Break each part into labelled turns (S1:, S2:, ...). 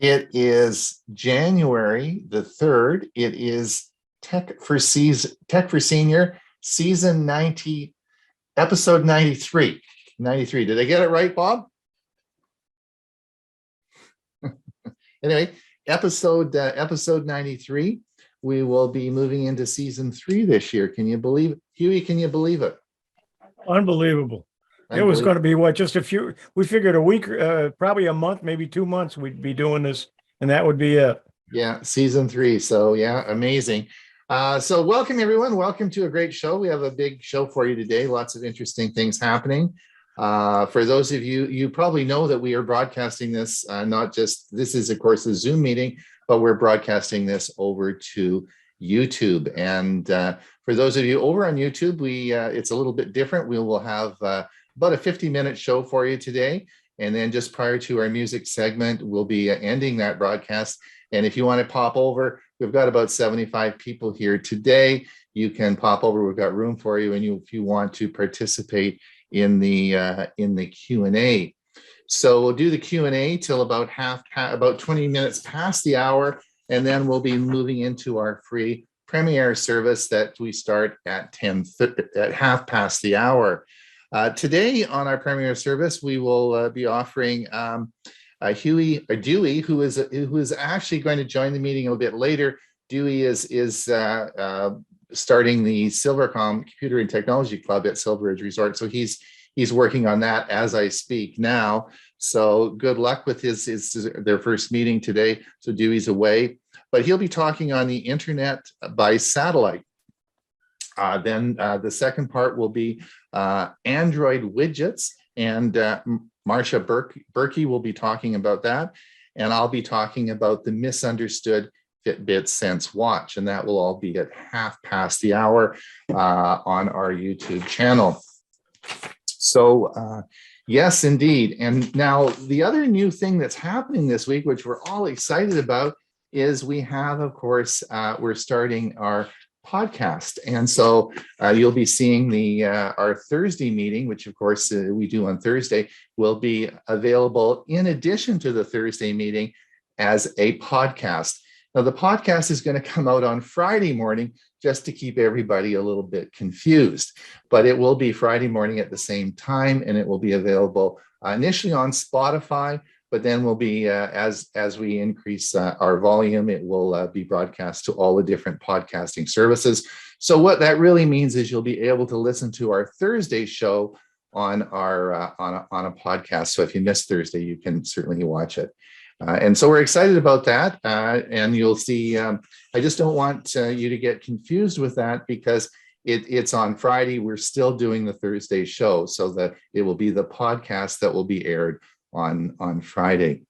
S1: It is January the 3rd. It is Tech for Senior, season 90, episode 93. 93. Did I get it right, Bob? Anyway, episode 93. We will be moving into season 3 this year. Can you believe it? Hewie, can you believe it?
S2: Unbelievable. It was going to be what, just a few, we figured a week, probably a month, maybe 2 months we'd be doing this, and that would be it.
S1: Yeah, season 3. So yeah, amazing. So welcome everyone. Welcome to a great show. We have a big show for you today. Lots of interesting things happening. For those of you, you probably know that we are broadcasting this, not just, this is of course a Zoom meeting, but we're broadcasting this over to YouTube. And for those of you over on YouTube, it's a little bit different. We will have about a 50-minute show for you today. And then just prior to our music segment, we'll be ending that broadcast. And if you want to pop over, we've got about 75 people here today. You can pop over. We've got room for you. And if you want to participate in the Q&A. So we'll do the Q&A till about 20 minutes past the hour. And then we'll be moving into our free premiere service that we start at half past the hour. Today on our premiere service, we will be offering Hewie or Dewey, who is actually going to join the meeting a little bit later. Dewey is starting the Silvercom Computer and Technology Club at Silver Ridge Resort, so he's working on that as I speak now. So good luck with their first meeting today. So Dewey's away, but he'll be talking on the internet by satellite. Then the second part will be Android widgets, and Marcia Berkey will be talking about that, and I'll be talking about the misunderstood Fitbit Sense watch, and that will all be at half past the hour on our YouTube channel. So yes, indeed. And now the other new thing that's happening this week, which we're all excited about, is we have, of course, we're starting our podcast. And so you'll be seeing our Thursday meeting, which of course we do on Thursday, will be available in addition to the Thursday meeting as a podcast. Now the podcast is going to come out on Friday morning just to keep everybody a little bit confused, but it will be Friday morning at the same time, and it will be available initially on Spotify, but then will be, as we increase our volume, it will be broadcast to all the different podcasting services. So what that really means is you'll be able to listen to our Thursday show on on a podcast. So if you missed Thursday, you can certainly watch it. And so we're excited about that. And you'll see, I just don't want you to get confused with that, because it's on Friday. We're still doing the Thursday show, so that it will be the podcast that will be aired on Friday.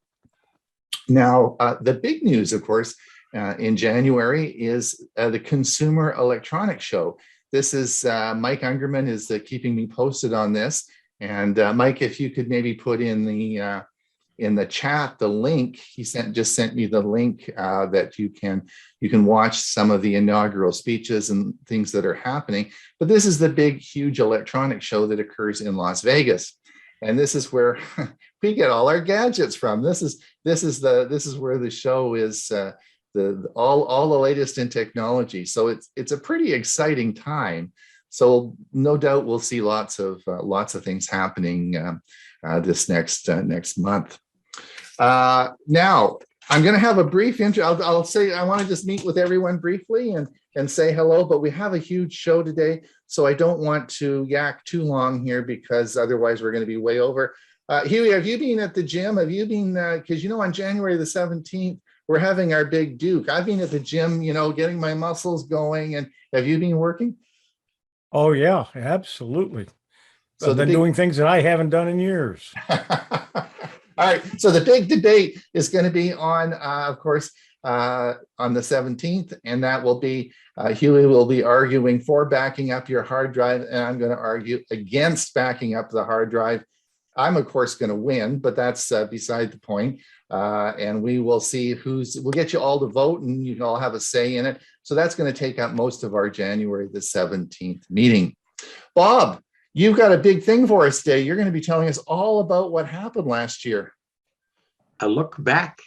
S1: Now, the big news, of course, in January is the Consumer Electronics Show. This is Mike Ungerman is keeping me posted on this. And Mike, if you could maybe put in the chat the link, he just sent me the link that you can watch some of the inaugural speeches and things that are happening. But this is the big, huge electronics show that occurs in Las Vegas. And this is where we get all our gadgets from. This is where the show is, all the latest in technology. So it's a pretty exciting time. So no doubt we'll see lots of things happening this next month. Now I'm going to have a brief intro. I'll say I want to just meet with everyone briefly and say hello, but we have a huge show today, so I don't want to yak too long here, because otherwise we're going to be way over. Hewie, have you been at the gym? Have you been, because on January the 17th, we're having our big Duke. I've been at the gym, getting my muscles going. And have you been working?
S2: Oh yeah, absolutely. So I've been doing things that I haven't done in years.
S1: All right, so the big debate is going to be on, of course, on the 17th, and that will be, Hewie will be arguing for backing up your hard drive, and I'm going to argue against backing up the hard drive. I'm, of course, going to win, but that's beside the point. And we will see we'll get you all to vote, and you can all have a say in it. So that's going to take up most of our January the 17th meeting. Bob, you've got a big thing for us today. You're going to be telling us all about what happened last year.
S3: A look back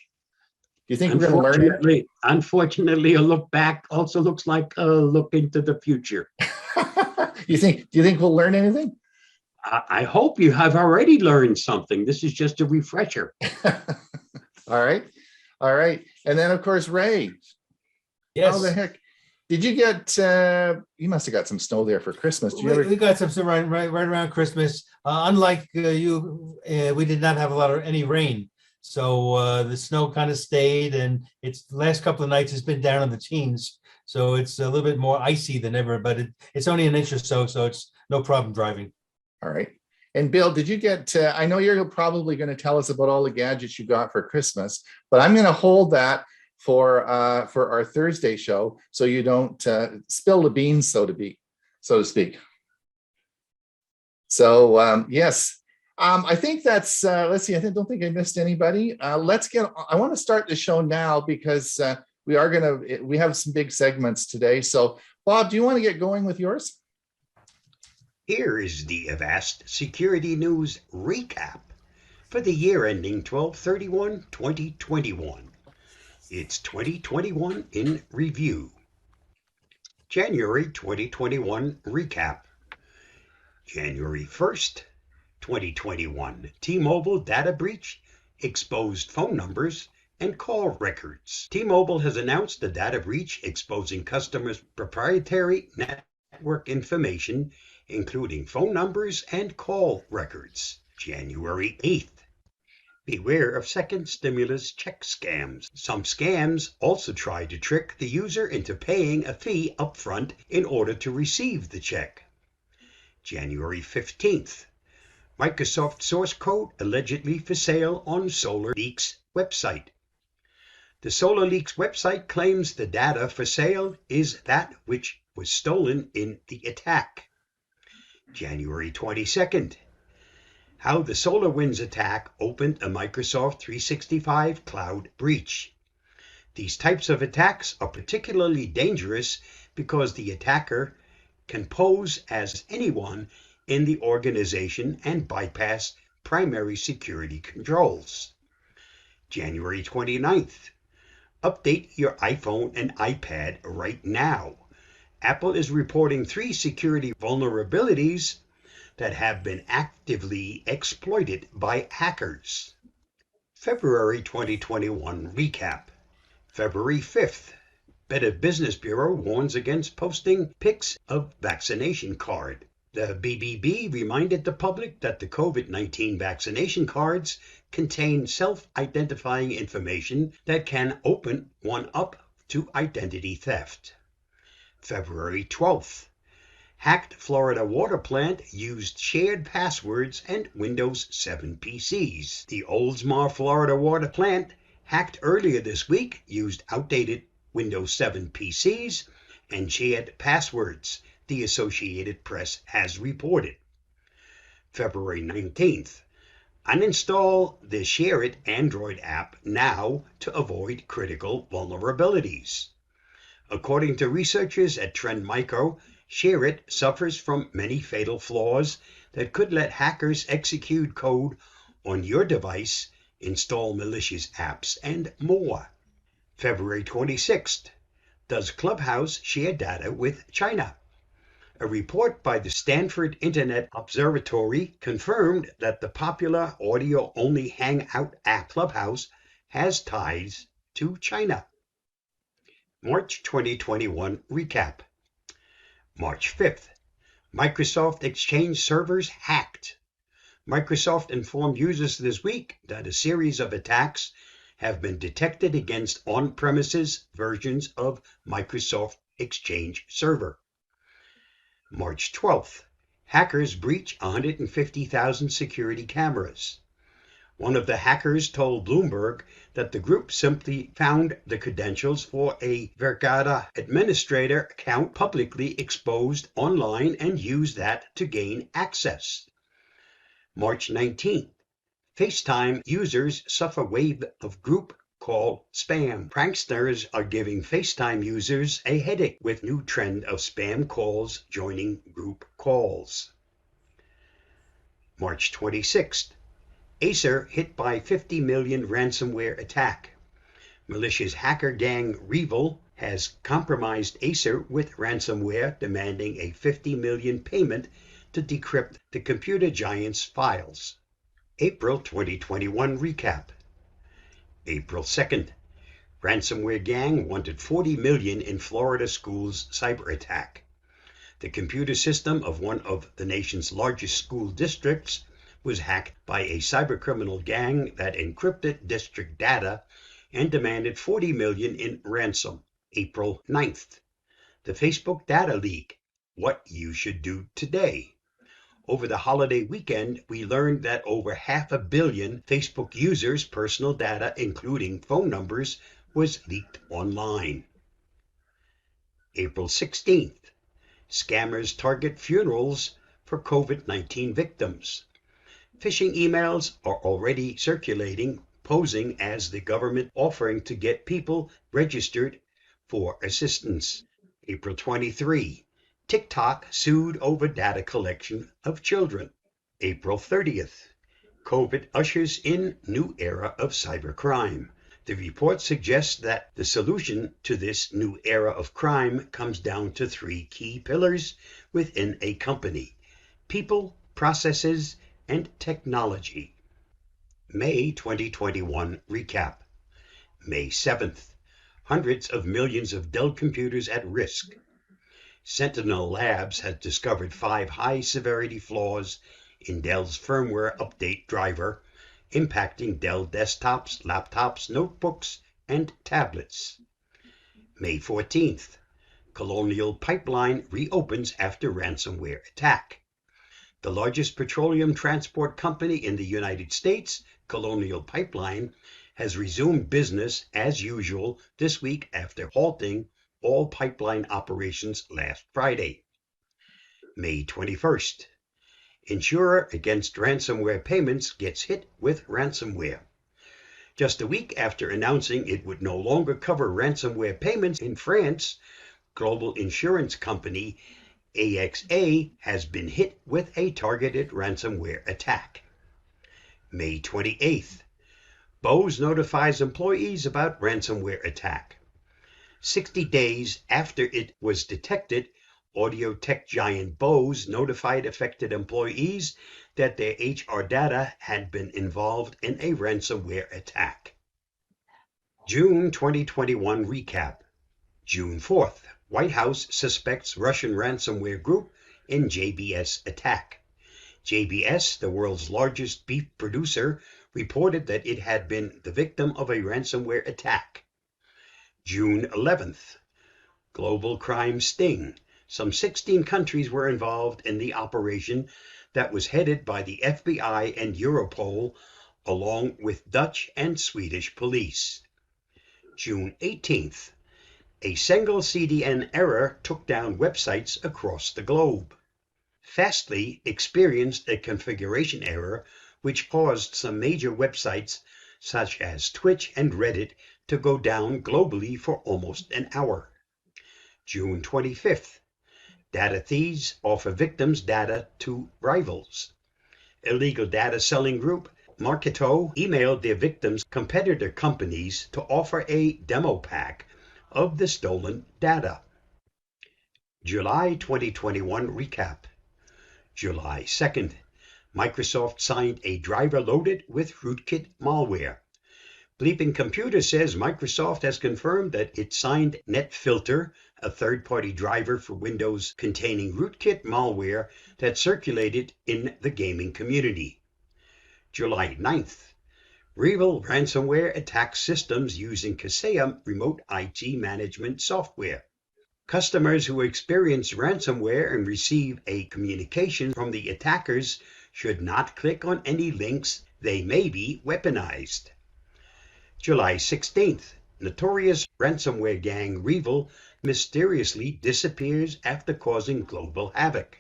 S1: you think we're going to learn it?
S3: Unfortunately, a look back also looks like a look into the future.
S1: Do you think we'll learn anything?
S3: I hope you have already learned something. This is just a refresher.
S1: All right. All right. And then, of course, Ray.
S4: Yes.
S1: How the heck? Did you get, you must have got some snow there for Christmas.
S4: We got some snow right around Christmas. Unlike you, we did not have any rain. So the snow kind of stayed, and it's the last couple of nights it's been down in the teens. So it's a little bit more icy than ever, but it's only an inch or so it's no problem driving.
S1: All right. And Bill, did you get, I know you're probably going to tell us about all the gadgets you got for Christmas, but I'm going to hold that for our Thursday show, so you don't spill the beans, so to speak. So yes, I think that's. Let's see. I don't think I missed anybody. I want to start the show now because we have some big segments today. So Bob, do you want to get going with yours?
S3: Here is the Avast Security News recap for the year ending 12/31/2021. It's 2021 in review. January 2021 recap. January 1st, 2021, T-Mobile data breach, exposed phone numbers and call records. T-Mobile has announced a data breach exposing customers' proprietary network information, including phone numbers and call records. January 8th. Beware of second stimulus check scams. Some scams also try to trick the user into paying a fee upfront in order to receive the check. January 15th. Microsoft source code allegedly for sale on SolarLeaks website. The SolarLeaks website claims the data for sale is that which was stolen in the attack. January 22nd. How the SolarWinds attack opened a Microsoft 365 cloud breach. These types of attacks are particularly dangerous because the attacker can pose as anyone in the organization and bypass primary security controls. January 29th. Update your iPhone and iPad right now. Apple is reporting 3 security vulnerabilities that have been actively exploited by hackers. February 2021 recap. February 5th. Better Business Bureau warns against posting pics of vaccination card. The BBB reminded the public that the COVID-19 vaccination cards contain self-identifying information that can open one up to identity theft. February 12th. Hacked Florida water plant used shared passwords and Windows 7 PCs. The Oldsmar, Florida water plant, hacked earlier this week, used outdated Windows 7 PCs and shared passwords, the Associated Press has reported. February 19th. Uninstall the ShareIt Android app now to avoid critical vulnerabilities. According to researchers at Trend Micro, ShareIt suffers from many fatal flaws that could let hackers execute code on your device, install malicious apps, and more. February 26th. Does Clubhouse share data with China? A report by the Stanford Internet Observatory confirmed that the popular audio-only hangout app Clubhouse has ties to China. March 2021 recap. March 5th. Microsoft Exchange servers hacked. Microsoft informed users this week that a series of attacks have been detected against on-premises versions of Microsoft Exchange Server. March 12th. Hackers breach 150,000 security cameras. One of the hackers told Bloomberg that the group simply found the credentials for a Vergata administrator account publicly exposed online and used that to gain access. March 19th. FaceTime users suffer wave of group call spam. Pranksters are giving FaceTime users a headache with new trend of spam calls joining group calls. March 26th. Acer hit by 50 million ransomware attack. Malicious hacker gang Revil has compromised Acer with ransomware demanding a $50 million payment to decrypt the computer giant's files. April 2021 recap. April 2nd. Ransomware gang wanted $40 million in Florida schools cyber attack. The computer system of one of the nation's largest school districts was hacked by a cybercriminal gang that encrypted district data and demanded $40 million in ransom. April 9th. The Facebook data leak. What you should do today. Over the holiday weekend, we learned that over 500 million Facebook users' personal data, including phone numbers, was leaked online. April 16th. Scammers target funerals for COVID-19 victims. Phishing emails are already circulating, posing as the government offering to get people registered for assistance. April 23. TikTok sued over data collection of children. April 30th. COVID ushers in new era of cybercrime. The report suggests that the solution to this new era of crime comes down to 3 key pillars within a company: people, processes, and technology. May 2021 recap. May 7th. Hundreds of millions of Dell computers at risk. Sentinel Labs has discovered 5 high-severity flaws in Dell's firmware update driver, impacting Dell desktops, laptops, notebooks, and tablets. May 14th. Colonial Pipeline reopens after ransomware attack. The largest petroleum transport company in the United States, Colonial Pipeline, has resumed business as usual this week after halting all pipeline operations last Friday. May 21st. Insurer against ransomware payments gets hit with ransomware. Just a week after announcing it would no longer cover ransomware payments in France, global insurance company AXA has been hit with a targeted ransomware attack. May 28th. Bose notifies employees about ransomware attack. 60 days after it was detected, audio tech giant Bose notified affected employees that their HR data had been involved in a ransomware attack. June 2021 recap. June 4th. White House suspects Russian ransomware group in JBS attack. JBS, the world's largest beef producer, reported that it had been the victim of a ransomware attack. June 11th. Global crime sting. Some 16 countries were involved in the operation that was headed by the FBI and Europol, along with Dutch and Swedish police. June 18th. A single CDN error took down websites across the globe. Fastly experienced a configuration error which caused some major websites such as Twitch and Reddit to go down globally for almost an hour. June 25th. Data thieves offer victims data to rivals. Illegal data selling group Marketo emailed their victims' competitor companies to offer a demo pack of the stolen data. July 2021 recap. July 2nd. Microsoft signed a driver loaded with rootkit malware. Bleeping Computer says Microsoft has confirmed that it signed NetFilter, a third-party driver for Windows containing rootkit malware that circulated in the gaming community. July 9th. Revil ransomware attacks systems using Kaseya remote IT management software. Customers who experience ransomware and receive a communication from the attackers should not click on any links. They may be weaponized. July 16th. Notorious ransomware gang Revil mysteriously disappears after causing global havoc.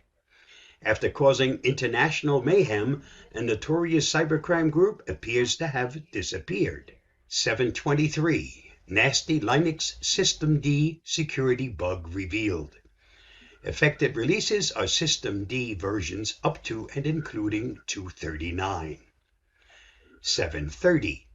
S3: After causing international mayhem, a notorious cybercrime group appears to have disappeared. 723. Nasty Linux Systemd security bug revealed. Affected releases are Systemd versions up to and including 239. 730.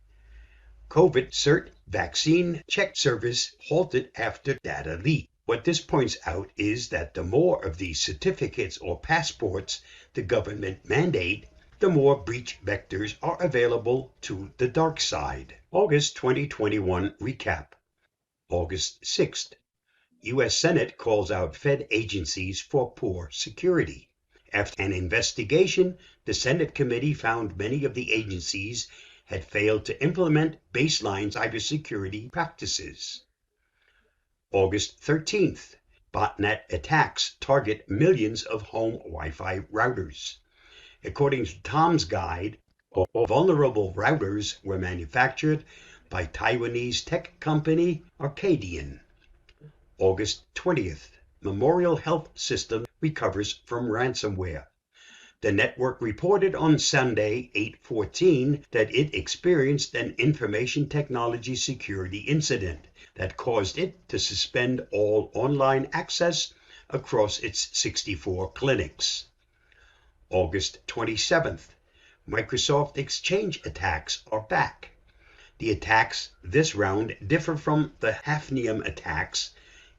S3: COVID cert Vaccine check service halted after data leak. What this points out is that the more of these certificates or passports the government mandate, the more breach vectors are available to the dark side. August 2021 recap. August 6th. U.S. Senate calls out Fed agencies for poor security. After an investigation, the Senate committee found many of the agencies had failed to implement baseline cybersecurity practices. August 13th. Botnet attacks target millions of home Wi-Fi routers. According to Tom's Guide, all vulnerable routers were manufactured by Taiwanese tech company Arcadian. August 20th. Memorial Health System recovers from ransomware. The network reported on Sunday, 8/14, that it experienced an information technology security incident that caused it to suspend all online access across its 64 clinics. August 27th. Microsoft Exchange attacks are back. The attacks this round differ from the Hafnium attacks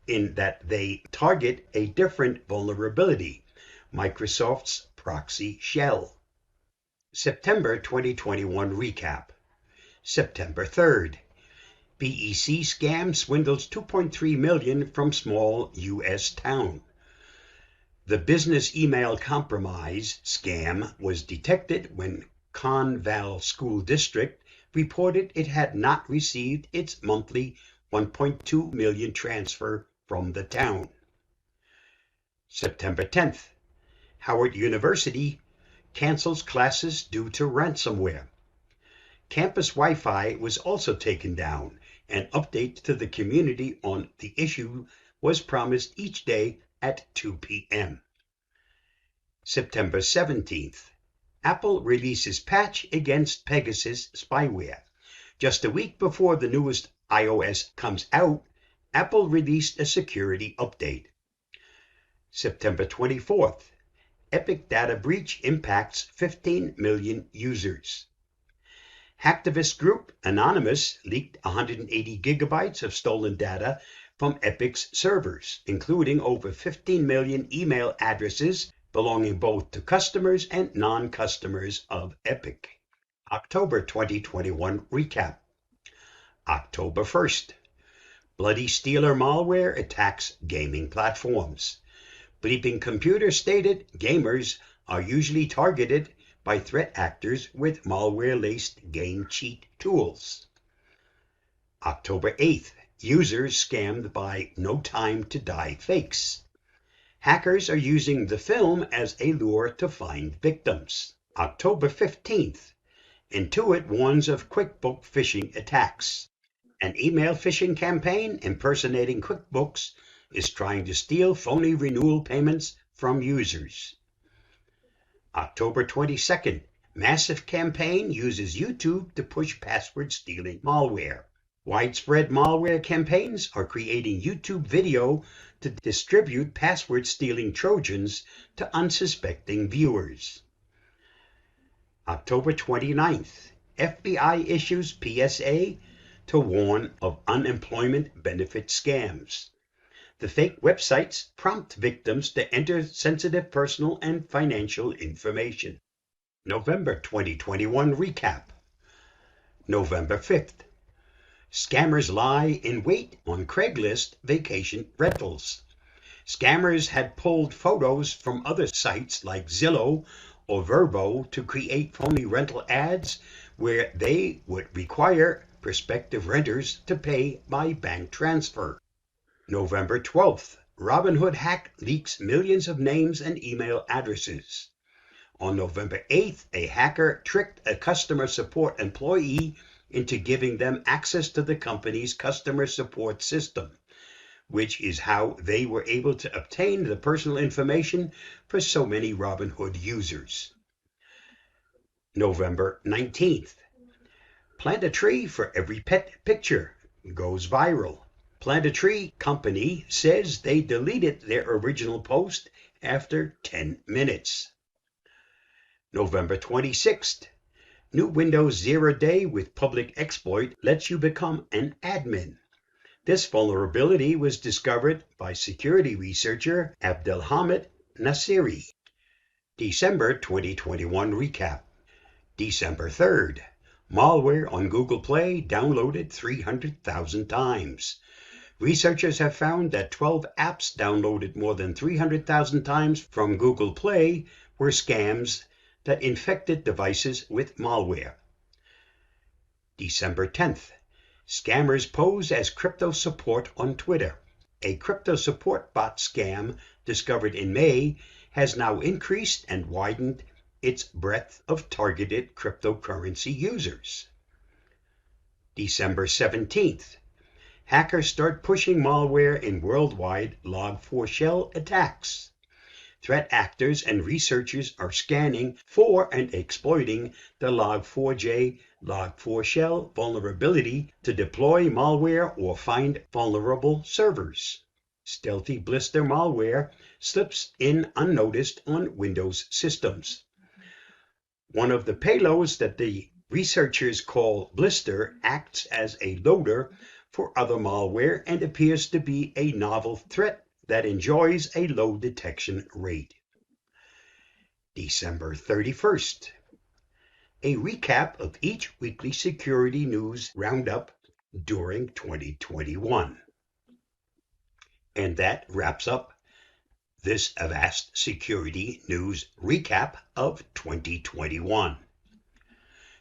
S3: in that they target a different vulnerability, Microsoft's proxy shell. September 2021 recap. September 3rd. BEC scam swindles $2.3 million from small U.S. town. The business email compromise scam was detected when Conval School District reported it had not received its monthly $1.2 million transfer from the town. September 10th. Howard University cancels classes due to ransomware. Campus Wi-Fi was also taken down. An update to the community on the issue was promised each day at 2 p.m. September 17th. Apple releases patch against Pegasus spyware. Just a week before the newest iOS comes out, Apple released a security update. September 24th. Epic data breach impacts 15 million users. Hacktivist group Anonymous leaked 180 gigabytes of stolen data from Epic's servers, including over 15 million email addresses belonging both to customers and non-customers of Epic. October 2021 recap. October 1st. Bloody Stealer malware attacks gaming platforms. Bleeping Computer stated gamers are usually targeted by threat actors with malware-laced game cheat tools. October 8th. Users scammed by No Time to Die fakes. Hackers are using the film as a lure to find victims. October 15th. Intuit warns of QuickBook phishing attacks. An email phishing campaign impersonating QuickBooks is trying to steal phony renewal payments from users. October 22nd. Massive campaign uses YouTube to push password-stealing malware. Widespread malware campaigns are creating YouTube video to distribute password-stealing Trojans to unsuspecting viewers. October 29th. FBI issues PSA to warn of unemployment benefit scams. The fake websites prompt victims to enter sensitive personal and financial information. November 2021 recap. November 5th. Scammers lie in wait on Craigslist vacation rentals. Scammers had pulled photos from other sites like Zillow or Vrbo to create phony rental ads where they would require prospective renters to pay by bank transfer. November 12th. Robinhood hack leaks millions of names and email addresses. On November 8th, a hacker tricked a customer support employee into giving them access to the company's customer support system, which is how they were able to obtain the personal information for so many Robinhood users. November 19th. Plant a tree for every pet picture goes viral. Plant a Tree Company says they deleted their original post after 10 minutes. November 26th. New Windows 0 Day with public exploit lets you become an admin. This vulnerability was discovered by security researcher Abdelhamid Nassiri. December 2021 recap. December 3rd. Malware on Google Play downloaded 300,000 times. Researchers have found that 12 apps downloaded more than 300,000 times from Google Play were scams that infected devices with malware. December 10th. Scammers pose as crypto support on Twitter. A crypto support bot scam discovered in May has now increased and widened its breadth of targeted cryptocurrency users. December 17th. Hackers start pushing malware in worldwide Log4Shell attacks. Threat actors and researchers are scanning for and exploiting the Log4j Log4Shell vulnerability to deploy malware or find vulnerable servers. Stealthy blister malware slips in unnoticed on Windows systems. One of the payloads that the researchers call Blister acts as a loader for other malware and appears to be a novel threat that enjoys a low detection rate. December 31st. A recap of each weekly security news roundup during 2021. And that wraps up this Avast Security News recap of 2021.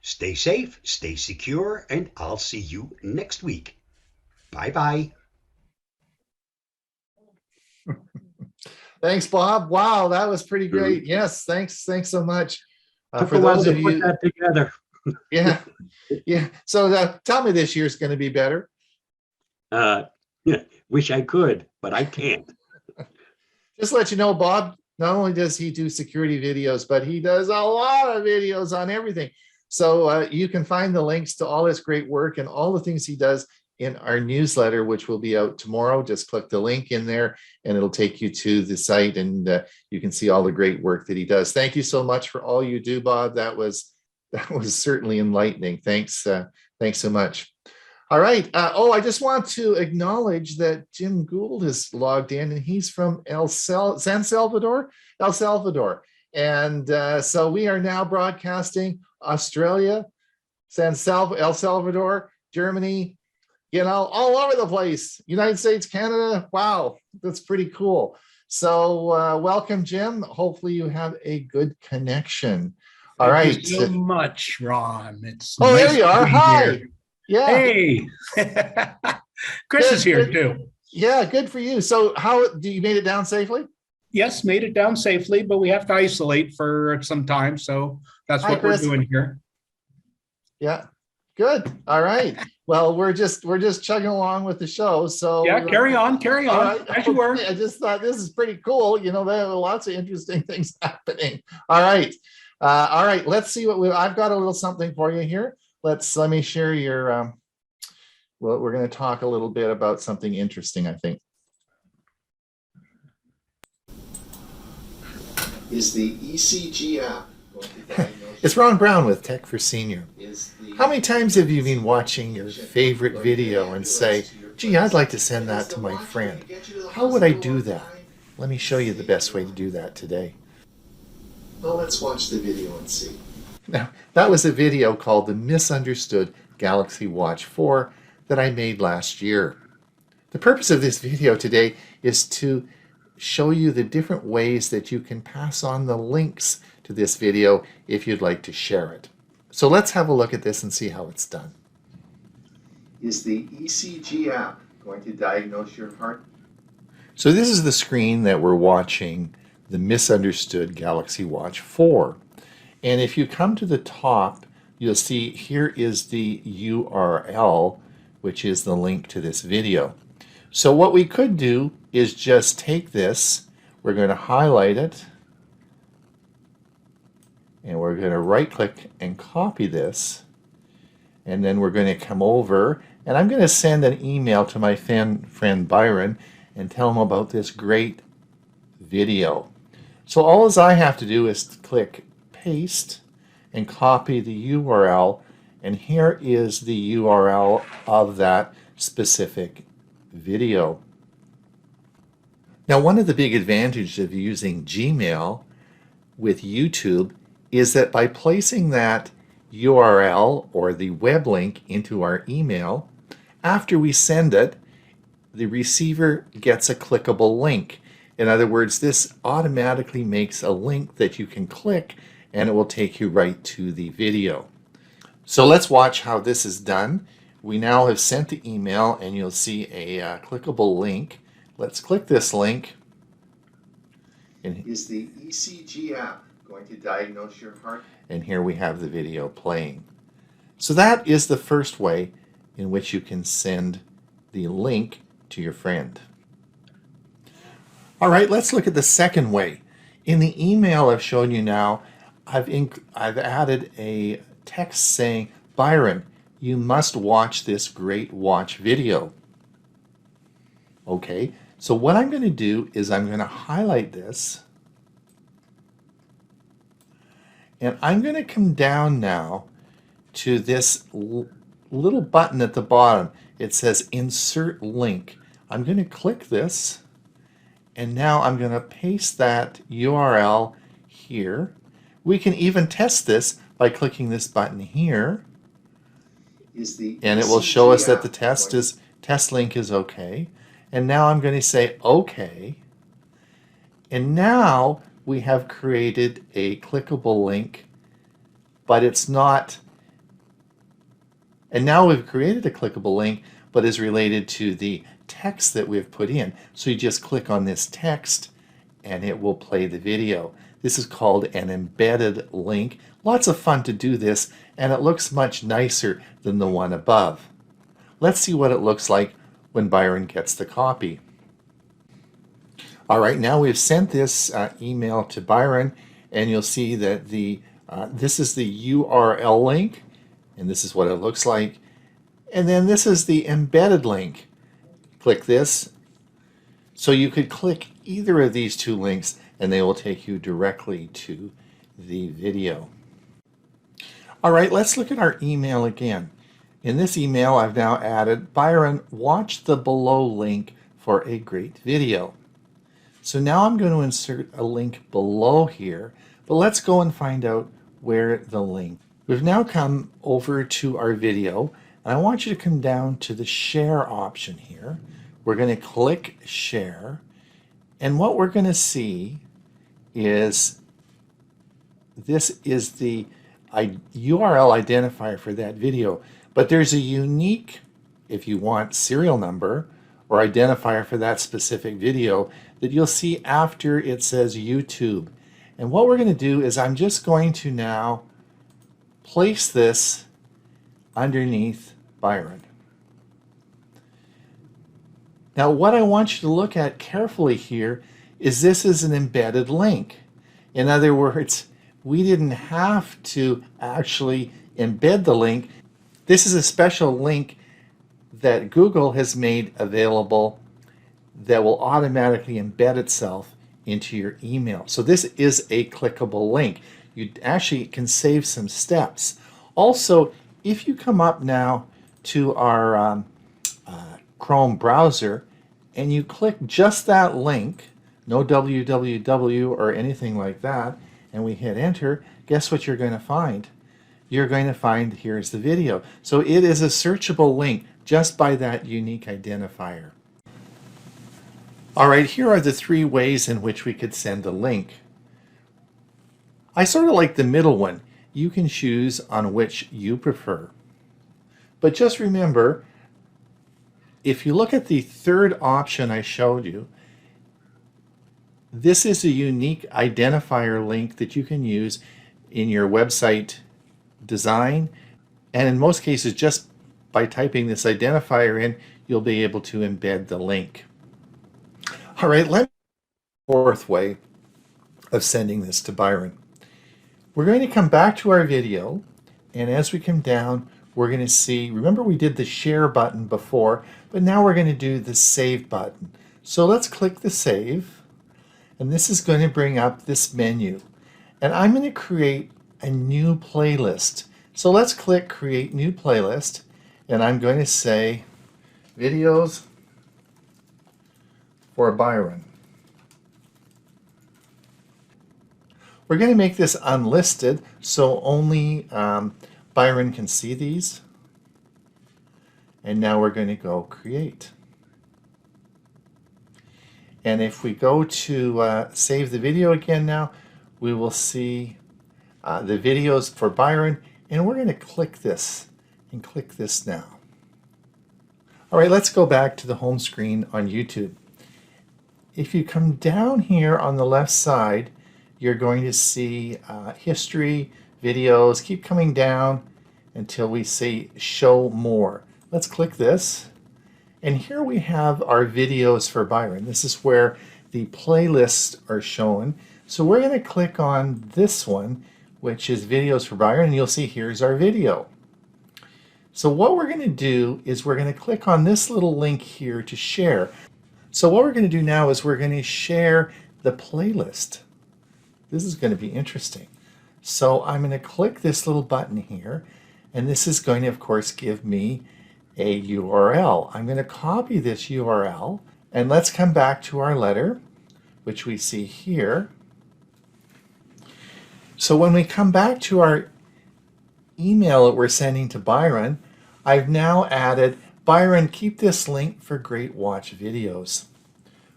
S3: Stay safe, stay secure, and I'll see you next week. Bye-bye.
S1: Thanks, Bob. Wow, that was pretty great. Yes, thanks so much.
S3: Took
S1: For
S3: a while
S1: those
S3: to
S1: of
S3: put
S1: you,
S3: that together.
S1: yeah. So tell me this year's going to be better.
S3: Wish I could, but I can't.
S1: Just let you know, Bob, not only does he do security videos, but he does a lot of videos on everything. So you can find the links to all his great work and all the things he does in our newsletter, which will be out tomorrow. Just click the link in there and it'll take you to the site, and you can see all the great work that he does. Thank you so much for all you do, Bob. That was certainly enlightening. Thanks so much. All right. I just want to acknowledge that Jim Gould is logged in, and he's from San Salvador, El Salvador. And so we are now broadcasting Australia, El Salvador, Germany, all over the place, United States, Canada. Wow, that's pretty cool. So welcome, Jim. Hopefully you have a good connection. All right.
S5: Thank you so much, Ron. It's
S1: there you are. Hi.
S5: Here.
S1: Yeah.
S5: Hey. Chris is here too.
S1: Yeah, good for you. So how do you made it down safely?
S5: Yes, made it down safely, but we have to isolate for some time. So that's what we're doing here.
S1: Yeah. Good. All right. Well, we're just chugging along with the show. So
S5: yeah, carry on
S1: right.
S5: as you were.
S1: I just thought this is pretty cool. There are lots of interesting things happening. All right. Let's see I've got a little something for you here. Let me share your, we're going to talk a little bit about something interesting, I think. Is the ECG app going to diagnose? It's Ron Brown with Tech for Senior. How many times have you been watching your favorite video and say, gee, I'd like to send that to my friend? How would I do that? Let me show you the best way to do that today. Well, let's watch the video and see. Now, that was a video called The Misunderstood Galaxy Watch 4 that I made last year. The purpose of this video today is to show you the different ways that you can pass on the links to this video if you'd like to share it. So let's have a look at this and see how it's done. Is the ECG app going to diagnose your heart? So this is the screen that we're watching the Misunderstood Galaxy Watch 4. And if you come to the top, you'll see here is the URL, which is the link to this video. So what we could do is just take this, we're going to highlight it, and we're going to right click and copy this, and then we're going to come over, and I'm going to send an email to my friend Byron and tell him about this great video. So all I have to do is click paste, and copy the URL. And here is the URL of that specific video. Now, one of the big advantages of using Gmail with YouTube is that by placing that URL or the web link into our email, after we send it, the receiver gets a clickable link. In other words, this automatically makes a link that you can click and it will take you right to the video. So let's watch how this is done. We now have sent the email and you'll see a clickable link. Let's click this link. And is the ECG app going to diagnose your heart? And here we have the video playing. So that is the first way in which you can send the link to your friend. All right, let's look at the second way. In the email I've shown you now, I've added a text saying, Byron, you must watch this great watch video. Okay, so what I'm going to do is I'm going to highlight this. And I'm going to come down now to this little button at the bottom. It says Insert Link. I'm going to click this. And now I'm going to paste that URL here. We can even test this by clicking this button here. And it will show us that the test link is okay. And now I'm going to say OK. And now we have created a clickable link, but it's not. And now we've created a clickable link, but is related to the text that we've put in. So you just click on this text and it will play the video. This is called an embedded link. Lots of fun to do this, and it looks much nicer than the one above. Let's see what it looks like when Byron gets the copy. All right, now we've sent this email to Byron, and you'll see that this is the URL link, and this is what it looks like. And then this is the embedded link. Click this. So you could click either of these two links and they will take you directly to the video. All right, let's look at our email again. In this email, I've now added, Byron, watch the below link for a great video. So now I'm going to insert a link below here, but let's go and find out where the link. We've now come over to our video, and I want you to come down to the share option here. We're going to click share, and what we're going to see is this is the URL identifier for that video, but there's a unique, if you want, serial number or identifier for that specific video that you'll see after it says YouTube. And what we're going to do is I'm just going to now place this underneath Byron. Now what I want you to look at carefully here is this is an embedded link. In other words, we didn't have to actually embed the link. This is a special link that Google has made available that will automatically embed itself into your email. So this is a clickable link. You actually can save some steps. Also, if you come up now to our Chrome browser and you click just that link, no www or anything like that, and we hit enter, guess what you're going to find? You're going to find here's the video. So it is a searchable link just by that unique identifier. All right, here are the three ways in which we could send a link. I sort of like the middle one. You can choose on which you prefer. But just remember, if you look at the third option I showed you, this is a unique identifier link that you can use in your website design. And in most cases, just by typing this identifier in, you'll be able to embed the link. All right, let's the fourth way of sending this to Byron. We're going to come back to our video, and as we come down, we're going to see, remember we did the share button before, but now we're going to do the save button. So let's click the save, and this is going to bring up this menu. And I'm going to create a new playlist. So let's click create new playlist, and I'm going to say videos for Byron. We're going to make this unlisted so only Byron can see these. And now we're going to go create. And if we go to save the video again now, we will see the videos for Byron, and we're going to click this and click this now. All right, let's go back to the home screen on YouTube. If you come down here on the left side, you're going to see history, videos. Keep coming down until we see show more. Let's click this. And here we have our videos for Byron. This is where the playlists are shown. So we're going to click on this one, which is videos for Byron, and you'll see here's our video. So what we're going to do is we're going to click on this little link here to share. So what we're going to do now is we're going to share the playlist. This is going to be interesting. So I'm going to click this little button here, and this is going to, of course, give me a URL. I'm going to copy this URL, and let's come back to our letter, which we see here. So when we come back to our email that we're sending to Byron, I've now added, Byron, keep this link for Great Watch videos.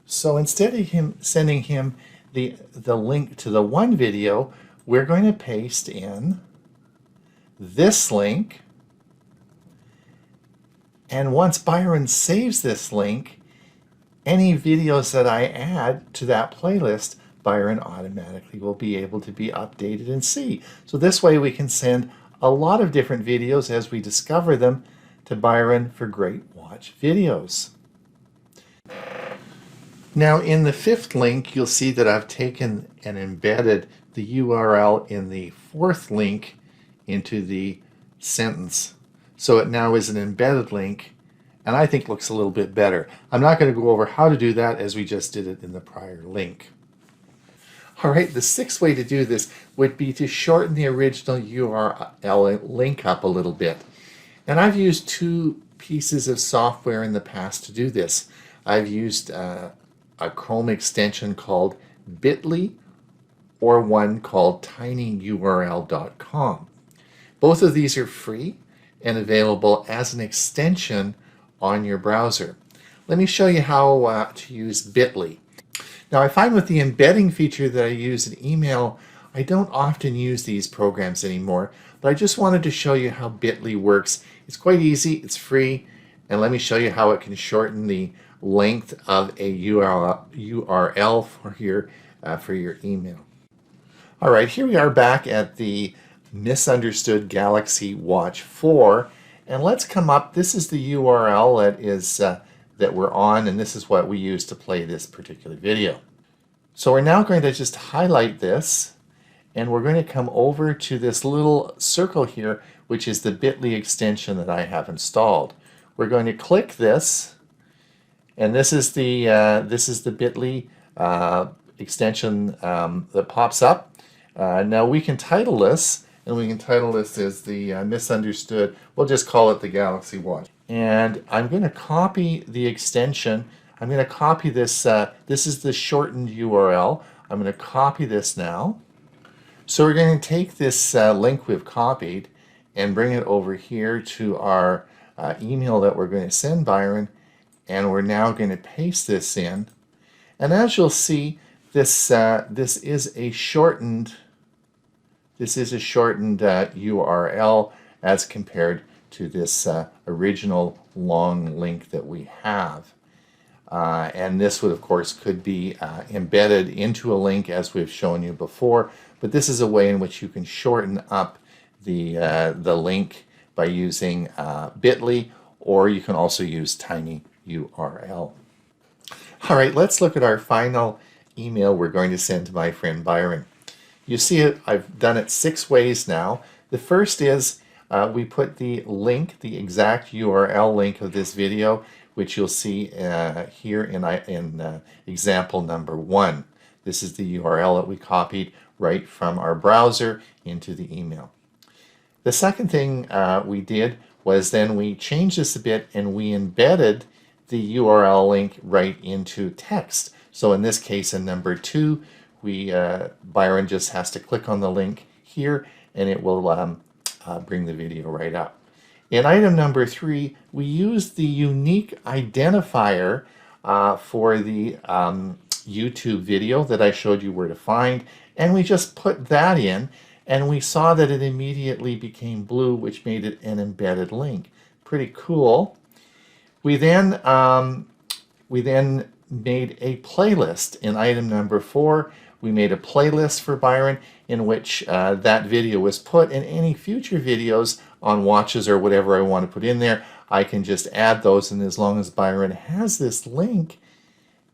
S1: So instead of sending him the link to the one video, we're going to paste in this link. And once Byron saves this link, any videos that I add to that playlist, Byron automatically will be able to be updated and see. So this way we can send a lot of different videos as we discover them to Byron for Great Watch videos. Now in the fifth link, you'll see that I've taken and embedded the URL in the fourth link into the sentence. So it now is an embedded link, and I think looks a little bit better. I'm not going to go over how to do that as we just did it in the prior link. All right, the sixth way to do this would be to shorten the original URL link up a little bit. And I've used two pieces of software in the past to do this. I've used a Chrome extension called Bitly or one called tinyurl.com. Both of these are free and available as an extension on your browser. Let me show you how to use Bitly. Now I find with the embedding feature that I use in email, I don't often use these programs anymore, but I just wanted to show you how Bitly works. It's quite easy, it's free, and let me show you how it can shorten the length of a URL for your email. All right, here we are back at the misunderstood Galaxy Watch 4, and let's come up. This is the URL that we're on, and this is what we use to play this particular video. So we're now going to just highlight this, and we're going to come over to this little circle here, which is the Bitly extension that I have installed. We're going to click this, and this is the Bitly extension that pops up. Now we can title this, and we can title this as the misunderstood. We'll just call it the Galaxy Watch. And I'm going to copy the extension. I'm going to copy this. This is the shortened URL. I'm going to copy this now. So we're going to take this link we've copied and bring it over here to our email that we're going to send Byron. And we're now going to paste this in. And as you'll see, this is a shortened URL as compared to this original long link that we have. And this would, of course, could be embedded into a link as we've shown you before, but this is a way in which you can shorten up the link by using Bitly, or you can also use tinyurl. All right, let's look at our final email we're going to send to my friend Byron. You see it, I've done it 6 ways now. The first is we put the link, the exact URL link of this video, which you'll see here in example number 1. This is the URL that we copied right from our browser into the email. The second thing we did was then we changed this a bit and we embedded the URL link right into text. So in this case, in number 2, Byron just has to click on the link here and it will bring the video right up. In item number 3, we used the unique identifier for the YouTube video that I showed you where to find, and we just put that in, and we saw that it immediately became blue, which made it an embedded link. Pretty cool. We then made a playlist in item number 4. We made a playlist for Byron in which that video was put, and any future videos on watches or whatever I want to put in there, I can just add those, and as long as Byron has this link,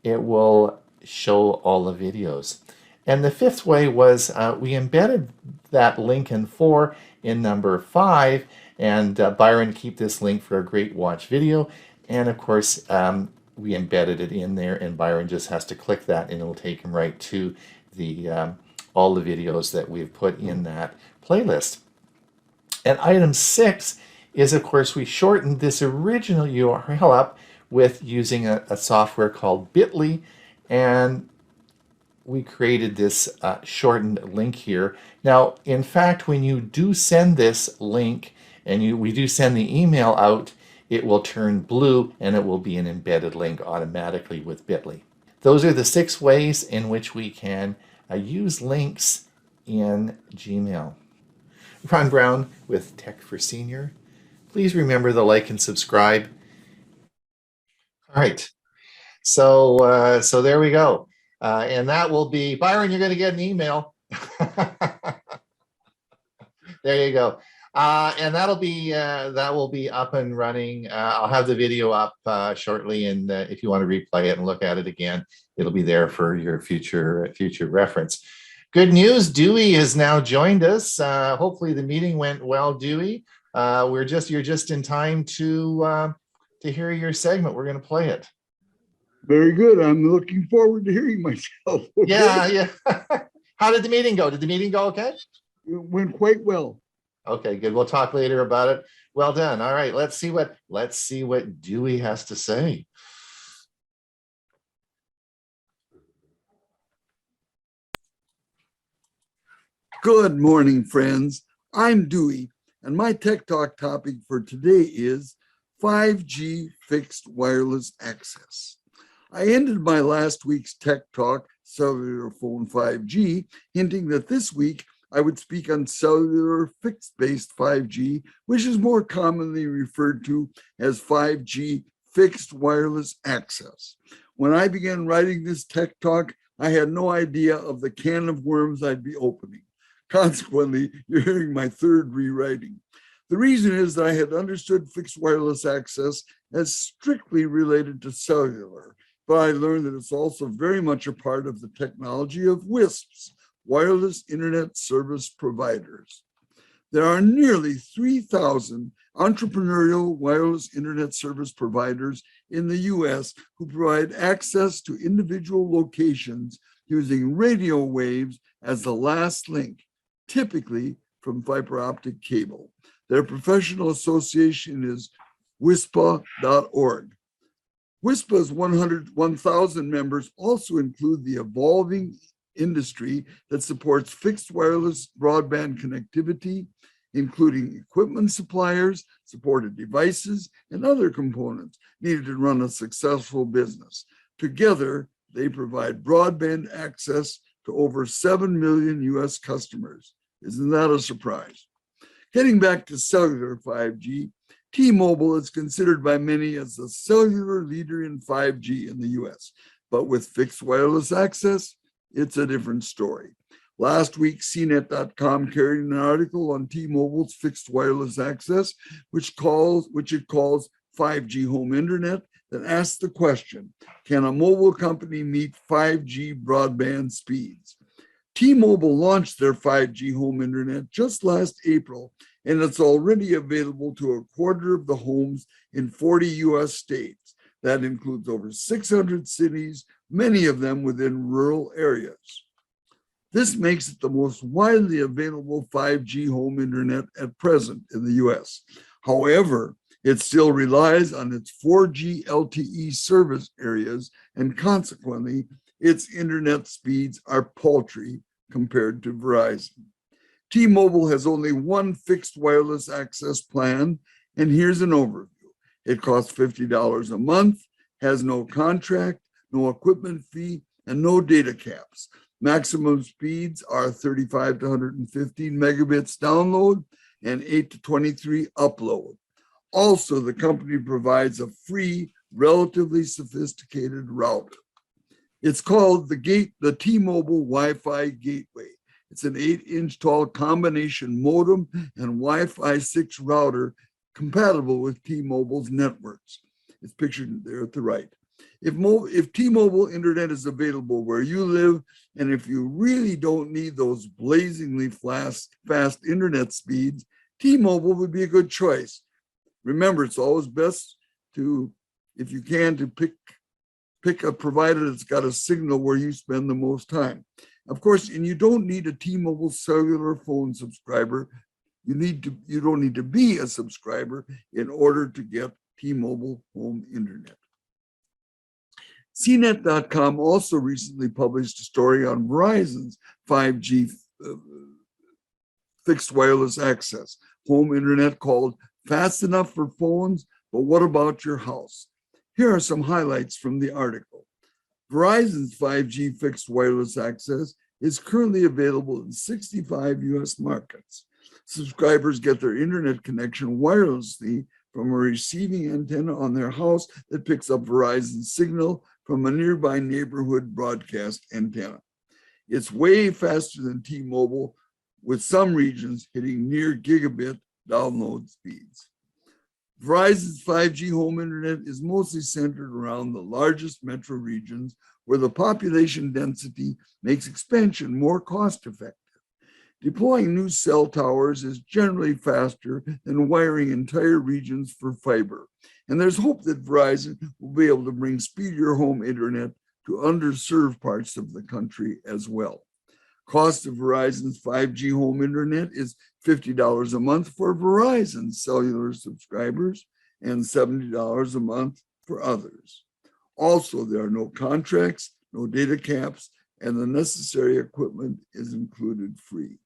S1: it will show all the videos. And the fifth way was we embedded that link in 4 in number 5, and Byron, keep this link for a great watch video. And of course, we embedded it in there, and Byron just has to click that and it'll take him right to the all the videos that we've put in that playlist. And item 6 is, of course, we shortened this original URL up with using a software called Bitly, and we created this shortened link here. Now, in fact, when you do send this link and we do send the email out, it will turn blue and it will be an embedded link automatically with Bitly. Those are the 6 ways in which we can use links in Gmail. Ron Brown with Tech for Senior. Please remember to like and subscribe. All right, so there we go. And that will be, Byron, you're going to get an email. There you go. And that will be up and running. I'll have the video up shortly, and if you want to replay it and look at it again, it'll be there for your future reference. Good news, Dewey has now joined us. Hopefully the meeting went well, Dewey. You're just in time to hear your segment. We're going to play it.
S6: Very good. I'm looking forward to hearing myself. Okay?
S1: Yeah. How did the meeting go? Did the meeting go okay?
S6: It went quite well.
S1: Okay, good. We'll talk later about it. Well done. All right, let's see what Dewey has to say.
S6: Good morning, friends. I'm Dewey, and my Tech Talk topic for today is 5G fixed wireless access. I ended my last week's Tech Talk, cellular phone 5G, hinting that this week I would speak on cellular fixed-based 5G, which is more commonly referred to as 5G fixed wireless access. When I began writing this Tech Talk, I had no idea of the can of worms I'd be opening. Consequently, you're hearing my third rewriting. The reason is that I had understood fixed wireless access as strictly related to cellular, but I learned that it's also very much a part of the technology of WISPs, wireless internet service providers. There are nearly 3,000 entrepreneurial wireless internet service providers in the US who provide access to individual locations using radio waves as the last link, typically from fiber optic cable. Their professional association is WISPA.org. WISPA's 1,000 members also include the evolving industry that supports fixed wireless broadband connectivity, including equipment suppliers, supported devices, and other components needed to run a successful business. Together, they provide broadband access to over 7 million US customers. Isn't that a surprise? Getting back to cellular 5G, T-Mobile is considered by many as the cellular leader in 5G in the US, but with fixed wireless access, it's a different story. Last week, CNET.com carried an article on T-Mobile's fixed wireless access, which it calls 5G home internet, that asks the question, can a mobile company meet 5G broadband speeds? T-Mobile launched their 5G home internet just last April, and it's already available to a quarter of the homes in 40 US states. That includes over 600 cities, many of them within rural areas. This makes it the most widely available 5G home internet at present in the US. However, it still relies on its 4G LTE service areas, and consequently, its internet speeds are paltry compared to Verizon. T-Mobile has only one fixed wireless access plan, and here's an overview. It costs $50 a month, has no contract, no equipment fee, and no data caps. Maximum speeds are 35 to 115 megabits download and 8 to 23 upload. Also, the company provides a free, relatively sophisticated router. It's called the T-Mobile Wi-Fi Gateway. It's an 8-inch tall combination modem and Wi-Fi 6 router compatible with T-Mobile's networks. It's pictured there at the right. If T-Mobile internet is available where you live, and if you really don't need those blazingly fast internet speeds, T-Mobile would be a good choice. Remember, it's always best to, if you can, to pick a provider that's got a signal where you spend the most time. Of course, and you don't need a T-Mobile cellular phone subscriber. You don't need to be a subscriber in order to get T-Mobile home internet. CNET.com also recently published a story on Verizon's 5G fixed wireless access home internet called Fast Enough for Phones, but What About Your House? Here are some highlights from the article. Verizon's 5G fixed wireless access is currently available in 65 US markets. Subscribers get their internet connection wirelessly from a receiving antenna on their house that picks up Verizon's signal from a nearby neighborhood broadcast antenna. It's way faster than T-Mobile, with some regions hitting near gigabit download speeds. Verizon's 5G home internet is mostly centered around the largest metro regions where the population density makes expansion more cost-effective. Deploying new cell towers is generally faster than wiring entire regions for fiber. And there's hope that Verizon will be able to bring speedier home internet to underserved parts of the country as well. Cost of Verizon's 5G home internet is $50 a month for Verizon cellular subscribers and $70 a month for others. Also, there are no contracts, no data caps, and the necessary equipment is included free.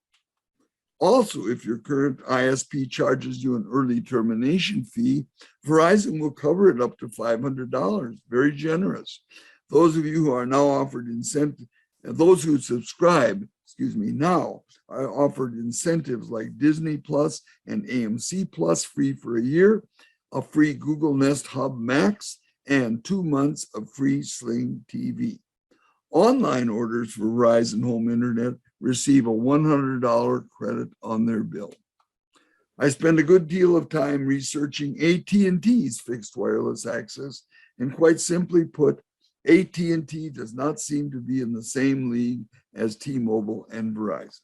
S6: Also, if your current ISP charges you an early termination fee, Verizon will cover it up to $500, very generous. Those of you who are now offered incentive, those who subscribe, now are offered incentives like Disney Plus and AMC Plus free for a year, a free Google Nest Hub Max, and 2 months of free Sling TV. Online orders for Verizon Home Internet receive a $100 credit on their bill. I spend a good deal of time researching AT&T's fixed wireless access, and quite simply put, AT&T does not seem to be in the same league as T-Mobile and Verizon.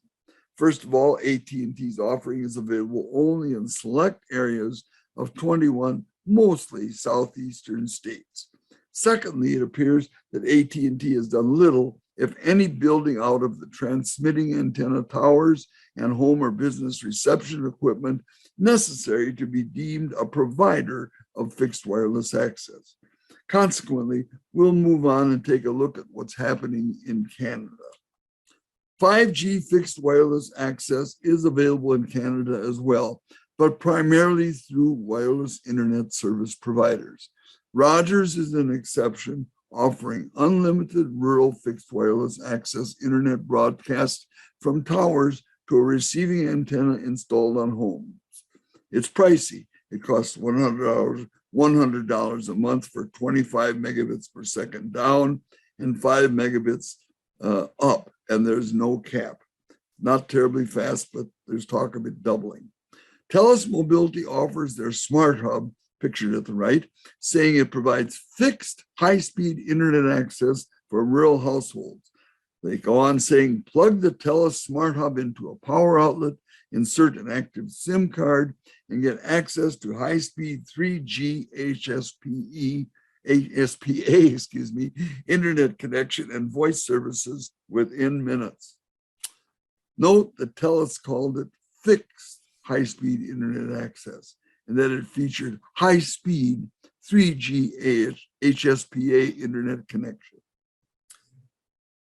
S6: First of all, AT&T's offering is available only in select areas of 21, mostly southeastern states. Secondly, it appears that AT&T has done little, if any, building out of the transmitting antenna towers and home or business reception equipment necessary to be deemed a provider of fixed wireless access. Consequently, we'll move on and take a look at what's happening in Canada. 5G fixed wireless access is available in Canada as well, but primarily through wireless internet service providers. Rogers is an exception, offering unlimited rural fixed wireless access internet broadcast from towers to a receiving antenna installed on homes. It's pricey. It costs $100 a month for 25 megabits per second down and 5 megabits up, and there's no cap. Not terribly fast, but there's talk of it doubling. TELUS Mobility offers their Smart Hub, pictured at the right, saying it provides fixed high-speed internet access for rural households. They go on saying, plug the TELUS Smart Hub into a power outlet, insert an active SIM card, and get access to high-speed 3G HSPA, internet connection and voice services within minutes. Note that TELUS called it fixed high-speed internet access and that it featured high-speed 3G HSPA internet connection.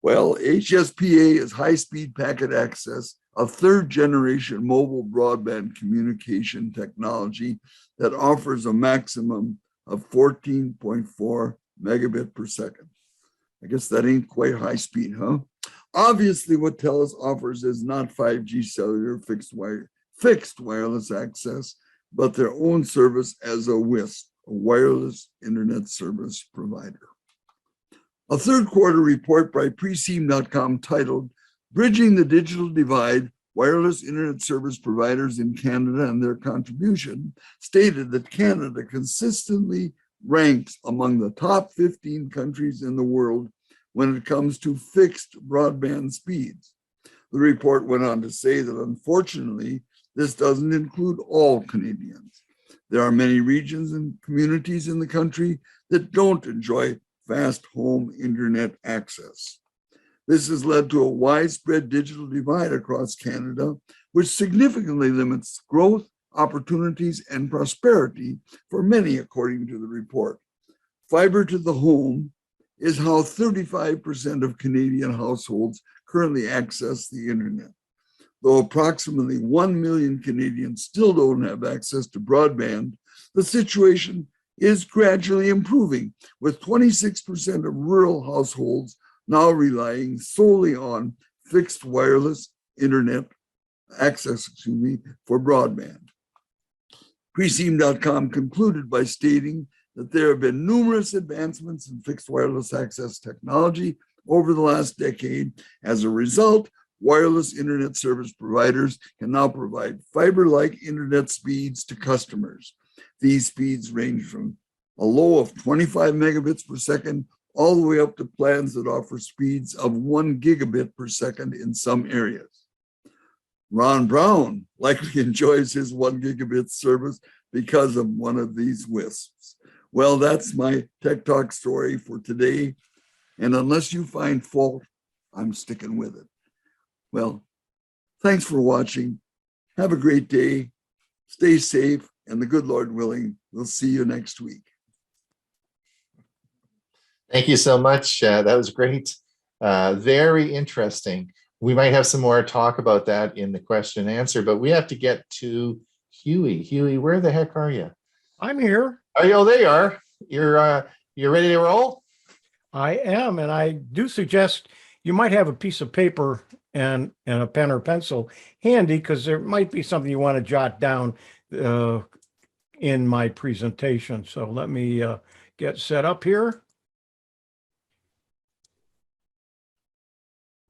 S6: Well, HSPA is high-speed packet access, a third-generation mobile broadband communication technology that offers a maximum of 14.4 megabit per second. I guess that ain't quite high speed, huh? Obviously, what TELUS offers is not 5G cellular fixed wireless access, but their own service as a WISP, a wireless internet service provider. A third quarter report by Preseam.com titled Bridging the Digital Divide, Wireless Internet Service Providers in Canada and Their Contribution stated that Canada consistently ranks among the top 15 countries in the world when it comes to fixed broadband speeds. The report went on to say that unfortunately, this doesn't include all Canadians. There are many regions and communities in the country that don't enjoy fast home internet access. This has led to a widespread digital divide across Canada, which significantly limits growth, opportunities, and prosperity for many, according to the report. Fiber to the home is how 35% of Canadian households currently access the internet. Though approximately 1 million Canadians still don't have access to broadband, the situation is gradually improving, with 26% of rural households now relying solely on fixed wireless internet access, for broadband. Preseam.com concluded by stating that there have been numerous advancements in fixed wireless access technology over the last decade. As a result, wireless internet service providers can now provide fiber-like internet speeds to customers. These speeds range from a low of 25 megabits per second all the way up to plans that offer speeds of 1 gigabit per second in some areas. Ron Brown likely enjoys his 1 gigabit service because of one of these WISPs. Well, that's my Tech Talk story for today. And unless you find fault, I'm sticking with it. Well, thanks for watching. Have a great day. Stay safe, and the good Lord willing, we'll see you next week.
S1: Thank you so much. That was great. Very interesting. We might have some more talk about that in the question and answer, but we have to get to Hewie. Hewie, where the heck are you?
S2: I'm here.
S1: Oh, there you are. You're ready to roll?
S2: I am, and I do suggest you might have a piece of paper and a pen or pencil handy, because there might be something you want to jot down in my presentation. So let me get set up here.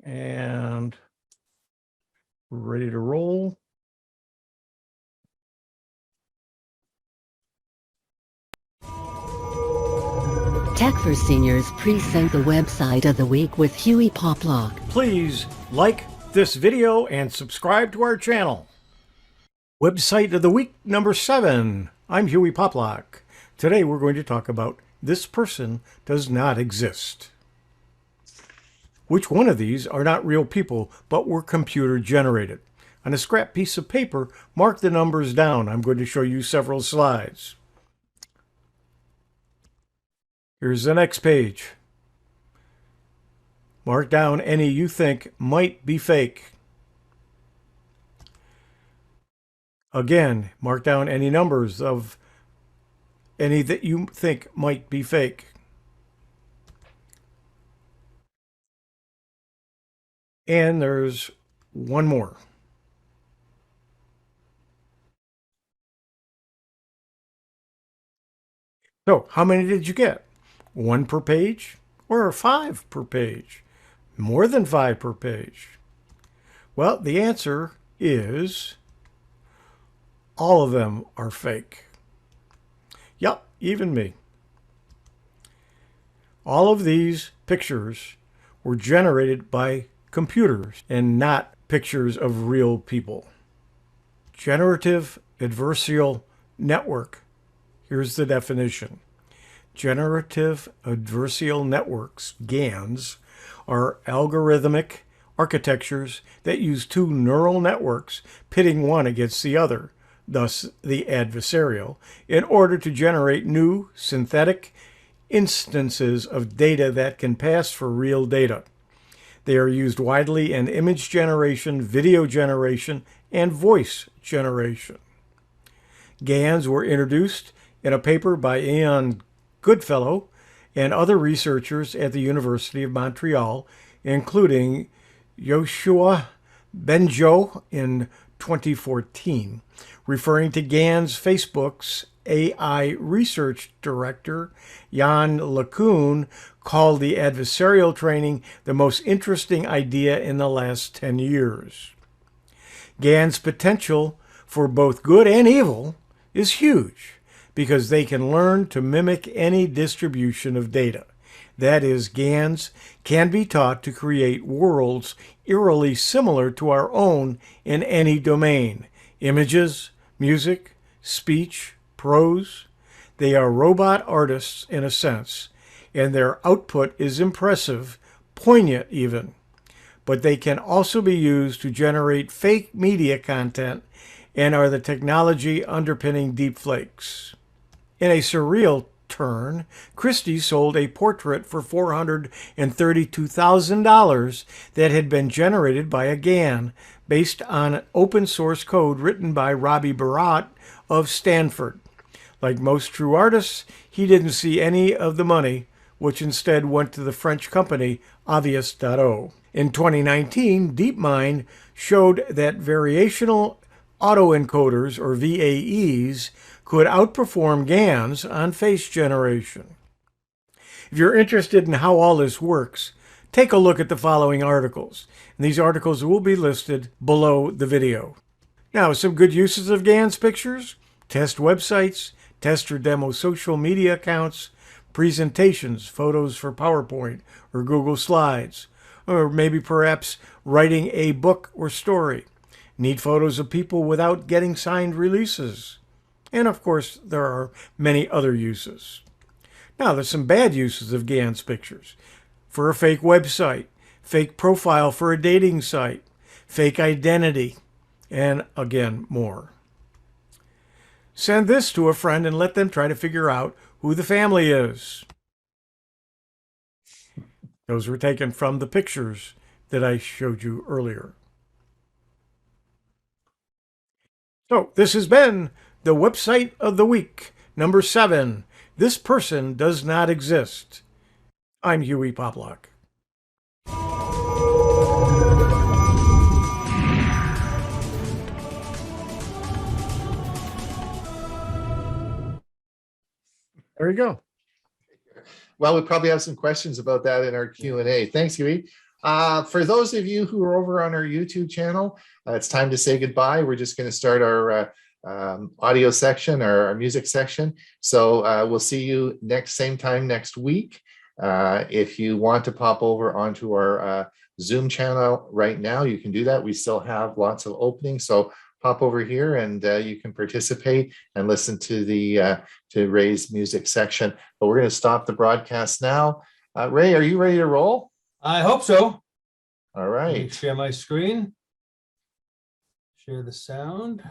S2: And ready to roll.
S7: Tech for Seniors present the website of the week with Hewie Poplock.
S2: Please like this video and subscribe to our channel. Website of the week number 7. I'm Hewie Poplock. Today we're going to talk about This Person Does Not Exist. Which one of these are not real people, but were computer generated? On a scrap piece of paper, mark the numbers down. I'm going to show you several slides. Here's the next page. Mark down any you think might be fake. Again, mark down any numbers of any that you think might be fake. And there's one more. So, how many did you get? 1 per page or 5 per page? More than 5 per page? Well, the answer is all of them are fake. Yep, even me. All of these pictures were generated by computers and not pictures of real people. Generative adversarial network. Here's the definition. Generative adversarial networks, GANs, are algorithmic architectures that use two neural networks pitting one against the other, thus the adversarial, in order to generate new synthetic instances of data that can pass for real data. They are used widely in image generation, video generation, and voice generation. GANs were introduced in a paper by Ian Goodfellow and other researchers at the University of Montreal, including Yoshua Benjo in 2014. Referring to GANs, Facebook's AI research director, Jan LeCun, called the adversarial training the most interesting idea in the last 10 years. GAN's potential for both good and evil is huge because they can learn to mimic any distribution of data. That is, GANs can be taught to create worlds eerily similar to our own in any domain: images, music, speech, prose. They are robot artists in a sense, and their output is impressive, poignant even. But they can also be used to generate fake media content and are the technology underpinning deepfakes. In a surreal turn, Christie sold a portrait for $432,000 that had been generated by a GAN based on open source code written by Robbie Barat of Stanford. Like most true artists, he didn't see any of the money, which instead went to the French company Obvious.o. In 2019, DeepMind showed that variational autoencoders, or VAEs, could outperform GANs on face generation. If you're interested in how all this works, take a look at the following articles. And these articles will be listed below the video. Now, some good uses of GANs pictures: test websites, test or demo social media accounts, presentations, photos for PowerPoint or Google Slides, or maybe perhaps writing a book or story. Need photos of people without getting signed releases. And of course, there are many other uses. Now, there's some bad uses of GANs pictures: for a fake website, fake profile for a dating site, fake identity, and again, more. Send this to a friend and let them try to figure out who the family is. Those were taken from the pictures that I showed you earlier. So this has been the website of the week, number 7. This person does not exist. I'm Hewie Poplock. There you go.
S1: Well, we probably have some questions about that in our Q&A. Thanks, Huey. For those of you who are over on our YouTube channel, it's time to say goodbye. We're just going to start our audio section, our music section. So we'll see you same time next week. If you want to pop over onto our Zoom channel right now, you can do that. We still have lots of openings. So pop over here and you can participate and listen to the to Ray's music section. But we're going to stop the broadcast now. Ray, are you ready to roll?
S4: I hope so.
S1: All
S4: Let me
S1: right.
S4: share my screen. Share the sound.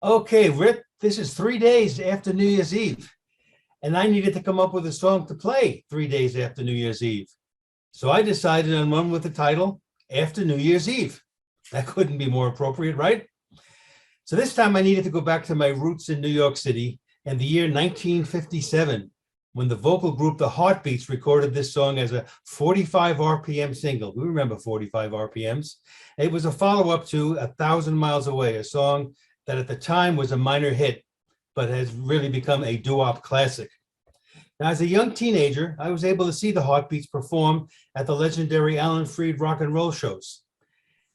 S4: Okay, Rick, this is 3 days after New Year's Eve, and I needed to come up with a song to play 3 days after New Year's Eve. So I decided on one with the title, After New Year's Eve. That couldn't be more appropriate, right? So this time I needed to go back to my roots in New York City and the year 1957, when the vocal group The Heartbeats recorded this song as a 45 RPM single. We remember 45 RPMs. It was a follow-up to 1,000 Miles Away, a song that at the time was a minor hit, but has really become a doo-wop classic. Now, as a young teenager, I was able to see the Heartbeats perform at the legendary Alan Freed rock and roll shows.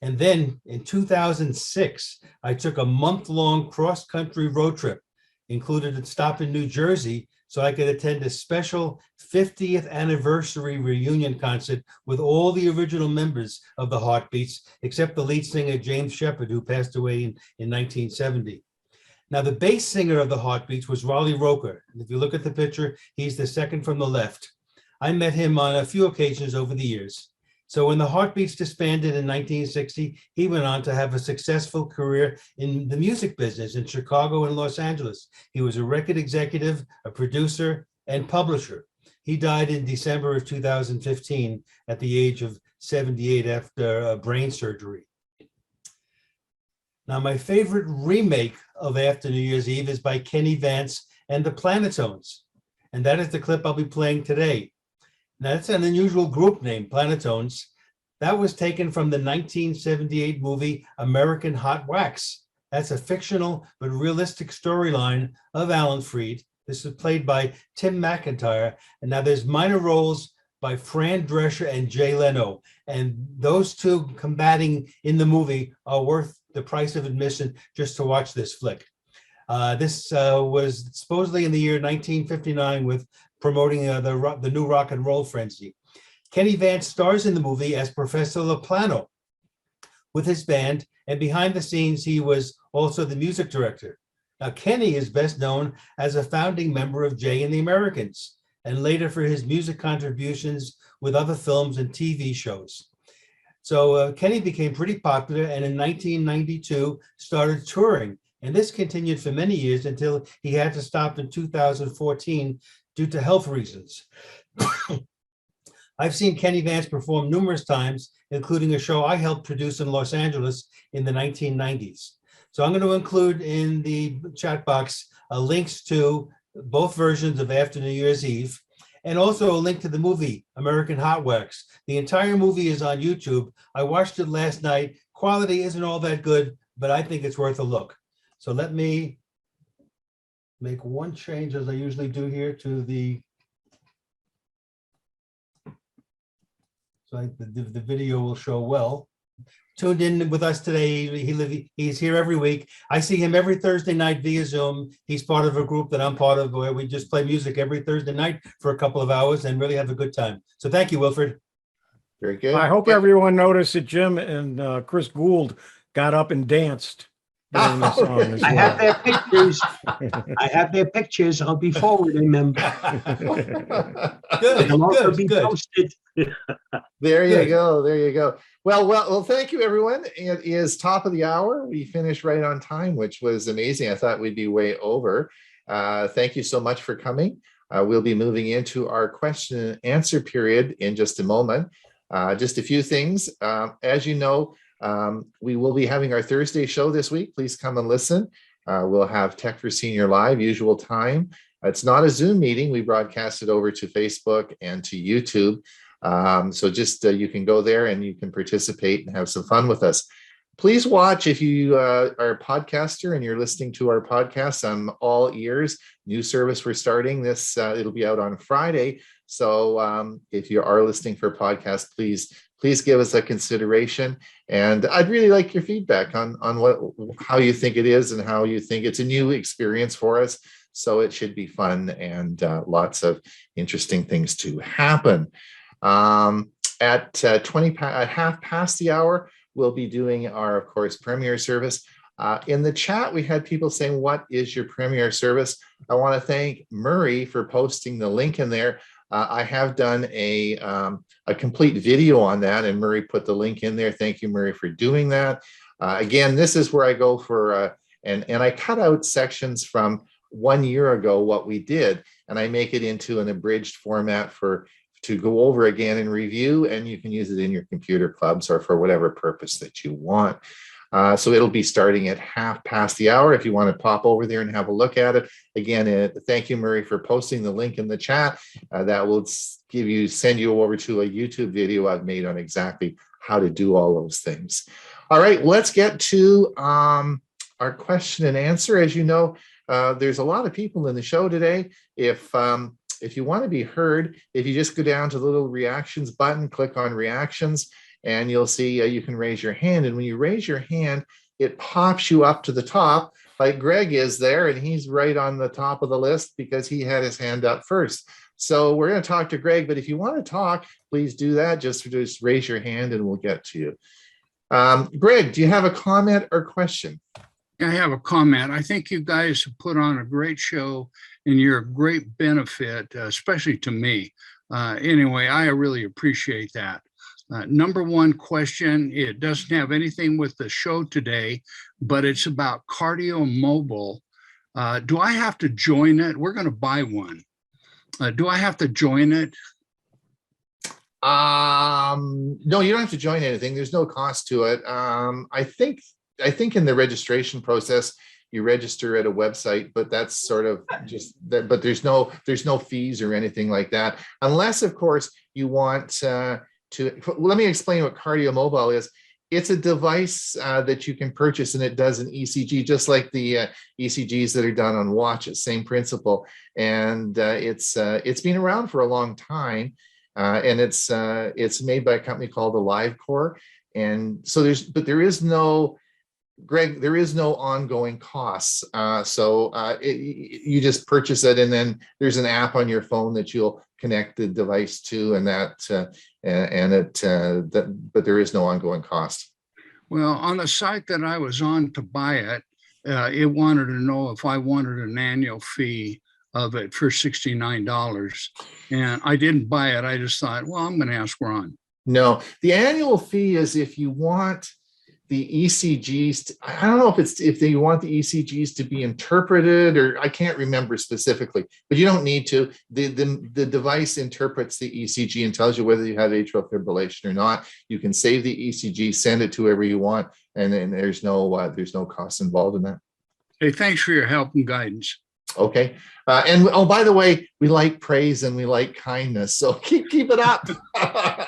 S4: And then in 2006, I took a month-long cross-country road trip, included a stop in New Jersey, so I could attend a special 50th anniversary reunion concert with all the original members of the Heartbeats, except the lead singer, James Shepard, who passed away in 1970. Now, the bass singer of the Heartbeats was Raleigh Roker. And if you look at the picture, he's the second from the left. I met him on a few occasions over the years. So when the Heartbeats disbanded in 1960, he went on to have a successful career in the music business in Chicago and Los Angeles. He was a record executive, a producer, and publisher. He died in December of 2015 at the age of 78 after brain surgery. Now, my favorite remake of After New Year's Eve is by Kenny Vance and the Planetones. And that is the clip I'll be playing today. Now, that's an unusual group name, Planetones. That was taken from the 1978 movie American Hot Wax. That's a fictional but realistic storyline of Alan Freed. This is played by Tim McIntyre. And now there's minor roles by Fran Drescher and Jay Leno. And those two combating in the movie are worth the price of admission just to watch this flick. This was supposedly in the year 1959 with promoting the new rock and roll frenzy. Kenny Vance stars in the movie as Professor LaPlano with his band, and behind the scenes, he was also the music director. Now, Kenny is best known as a founding member of Jay and the Americans, and later for his music contributions with other films and TV shows. So Kenny became pretty popular, and in 1992 started touring. And this continued for many years until he had to stop in 2014 due to health reasons. I've seen Kenny Vance perform numerous times, including a show I helped produce in Los Angeles in the 1990s. So I'm going to include in the chat box links to both versions of After New Year's Eve, and also a link to the movie American Hot Wax. The entire movie is on YouTube. I watched it last night. Quality isn't all that good, but I think it's worth a look. So let me make one change, as I usually do here, to the the video will show well. Tuned in with us today. He's here every week. I see him every Thursday night via Zoom. He's part of a group that I'm part of where we just play music every Thursday night for a couple of hours and really have a good time. So thank you, Wilfred.
S1: Very good.
S2: I hope everyone noticed that Jim and Chris Gould got up and danced during the song as well.
S3: I have their pictures. I have their pictures. I'll be forwarding them. They'll also be posted.
S1: There you go. There you go. Well, thank you, everyone. It is top of the hour. We finished right on time, which was amazing. I thought we'd be way over. Thank you so much for coming. We'll be moving into our question and answer period in just a moment. Just a few things. As you know, we will be having our Thursday show this week. Please come and listen. We'll have Tech for Senior Live, usual time. It's not a Zoom meeting. We broadcast it over to Facebook and to YouTube. So just you can go there and you can participate and have some fun with us. Please watch if you are a podcaster and you're listening to our podcast. I'm all ears. New service we're starting this. It'll be out on Friday. So if you are listening for a podcast, please give us a consideration. And I'd really like your feedback on how you think it is and how you think it's a new experience for us. So it should be fun and lots of interesting things to happen. At half past the hour, we'll be doing our, of course, premiere service. In the chat, we had people saying, what is your premiere service? I want to thank Murray for posting the link in there. I have done a complete video on that, and Murray put the link in there. Thank you, Murray, for doing that. Again, this is where I go for, and I cut out sections from 1 year ago, what we did, and I make it into an abridged format to go over again and review, and you can use it in your computer clubs or for whatever purpose that you want. So it'll be starting at half past the hour if you want to pop over there and have a look at it. Again, thank you, Murray, for posting the link in the chat. That will send you over to a YouTube video I've made on exactly how to do all those things. All right, let's get to our question and answer. As you know, there's a lot of people in the show today. If you want to be heard, if you just go down to the little reactions button, click on reactions, and you'll see you can raise your hand. And when you raise your hand, it pops you up to the top, like Greg is there, and he's right on the top of the list because he had his hand up first. So we're going to talk to Greg, but if you want to talk, please do that. Just raise your hand and we'll get to you. Greg, do you have a comment or question?
S8: I have a comment. I think you guys have put on a great show and you're a great benefit, especially to me. Anyway, I really appreciate that. Number one question, it doesn't have anything with the show today, but it's about Cardio Mobile. Do I have to join it? We're going to buy one. Do I have to join it?
S1: No, you don't have to join anything. There's no cost to it. I think in the registration process, you register at a website, but that's sort of just that, but there's no fees or anything like that. Unless, of course, you want let me explain what Cardio Mobile is. It's a device that you can purchase, and it does an ECG, just like the ECGs that are done on watches, same principle. And it's been around for a long time, and it's made by a company called AliveCore. And so there is no, Greg, there is no ongoing costs. You just purchase it, and then there's an app on your phone that you'll connect the device to, and but there is no ongoing cost.
S8: Well, on the site that I was on to buy it, it wanted to know if I wanted an annual fee of it for $69. And I didn't buy it. I just thought, well, I'm going to ask Ron.
S1: No, the annual fee is if you want the ECGs, I don't know if they want the ECGs to be interpreted, or I can't remember specifically, but you don't need to. The device interprets the ECG and tells you whether you have atrial fibrillation or not. You can save the ECG, send it to whoever you want, and then there's no cost involved in that.
S8: Hey, thanks for your help and guidance.
S1: Okay. And oh, by the way, we like praise and we like kindness, so keep it up.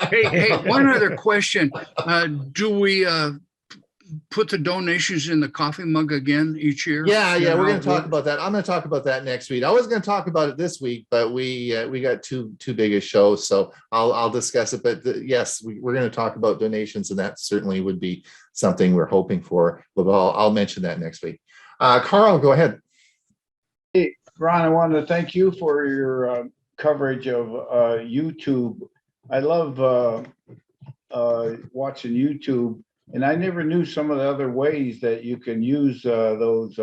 S8: Hey, one other question. Do we put the donations in the coffee mug again each year?
S1: Yeah, we're going to talk about that. I'm going to talk about that next week. I was going to talk about it this week, but we got too big a show, so I'll discuss it. But yes, we're going to talk about donations, and that certainly would be something we're hoping for. But I'll mention that next week. Carl, go ahead.
S9: Hey, Ron, I wanted to thank you for your coverage of YouTube. I love watching YouTube. And I never knew some of the other ways that you can use those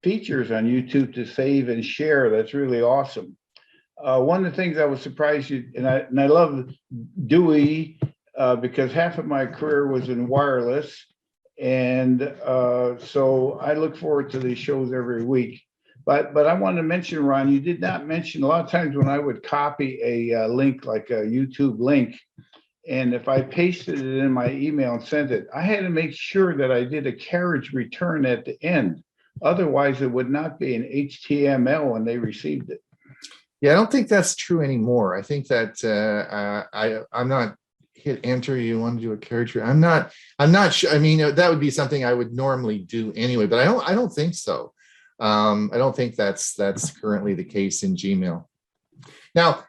S9: features on YouTube to save and share. That's really awesome. One of the things I was surprised and I love Dewey because half of my career was in wireless. And so I look forward to these shows every week. But I want to mention, Ron, you did not mention a lot of times when I would copy a link, like a YouTube link, and if I pasted it in my email and sent it, I had to make sure that I did a carriage return at the end. Otherwise, it would not be an HTML when they received it.
S1: Yeah, I don't think that's true anymore. I think that I'm not hit enter. You want to do a carriage? I'm not sure. I mean, that would be something I would normally do anyway, but I don't think so. I don't think that's currently the case in Gmail. Now,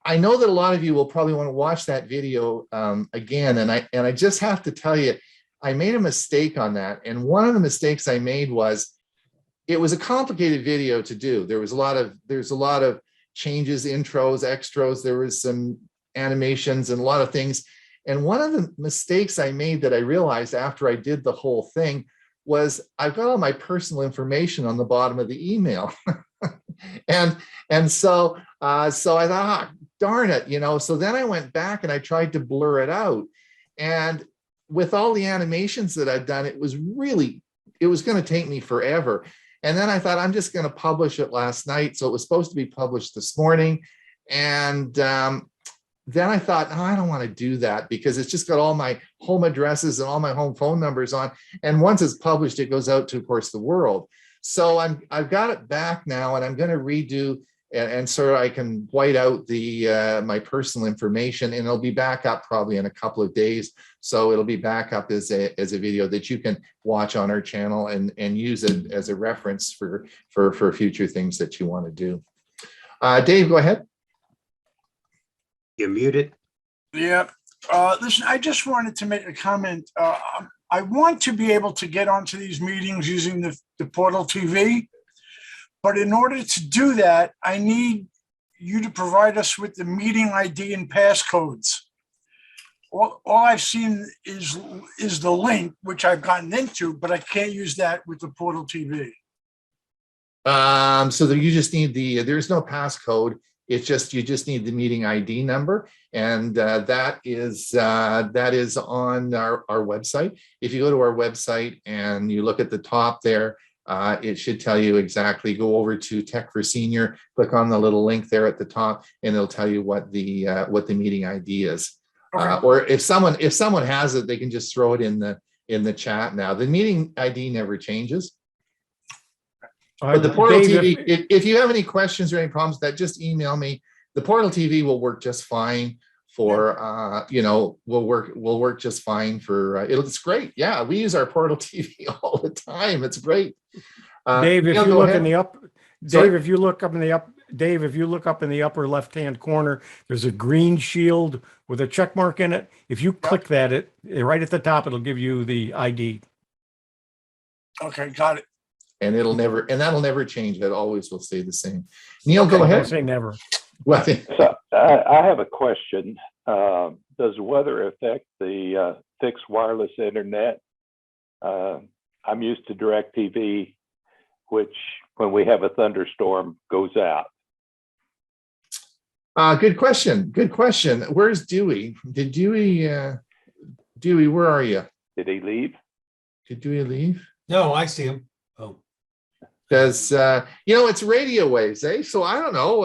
S1: I know that a lot of you will probably want to watch that video again, and I just have to tell you, I made a mistake on that. And one of the mistakes I made was it was a complicated video to do. There's a lot of changes, intros, extras. There was some animations and a lot of things. And one of the mistakes I made that I realized after I did the whole thing was I've got all my personal information on the bottom of the email. and so I thought, darn it, so then I went back and I tried to blur it out. And with all the animations that I'd done, it was going to take me forever. And then I thought, I'm just going to publish it last night. So it was supposed to be published this morning. And then I thought, oh, I don't want to do that because it's just got all my home addresses and all my home phone numbers on. And once it's published, it goes out to, of course, the world. So I've got it back now, and I'm going to redo and so I can white out my personal information, and it'll be back up probably in a couple of days. So it'll be back up as a video that you can watch on our channel and use it as a reference for future things that you want to do. Dave, go ahead.
S3: You're muted.
S10: Yeah. Listen, I just wanted to make a comment. I want to be able to get onto these meetings using the Portal TV. But in order to do that, I need you to provide us with the meeting ID and passcodes. all I've seen is the link, which I've gotten into, but I can't use that with the Portal TV.
S1: So that you just need there's no passcode. It's just, you just need the meeting ID number. And that is on our website. If you go to our website and you look at the top there, it should tell you exactly. Go over to Tech for Senior, click on the little link there at the top, and it'll tell you what the meeting ID is.
S10: Okay.
S1: Or if someone has it, they can just throw it in the chat now. The meeting ID never changes. But the Portal
S2: Dave,
S1: TV, if you have any questions or any problems, that just email me. The Portal TV will work just fine for will work just fine for it's great. Yeah, we use our Portal TV all the time. It's great.
S2: Dave, if
S1: Neil,
S2: you
S1: go
S2: look
S1: ahead.
S2: in the up,
S1: Sorry?
S2: Dave, if you look up in the upper left-hand corner, there's a green shield with a check mark in it. If you click that, right at the top, it'll give you the ID.
S10: Okay, got it.
S1: And that'll never change. That always will stay the same. Neil, go
S2: Don't
S1: ahead.
S2: say never.
S1: Well,
S11: So I have a question. Does weather affect the fixed wireless internet? I'm used to DirecTV, which when we have a thunderstorm goes out.
S1: good question. Good question. Where's Dewey? Did Dewey, where are you?
S11: Did he leave?
S1: Did Dewey leave?
S4: No, I see him. Oh,
S1: Does it's radio waves, eh? So I don't know.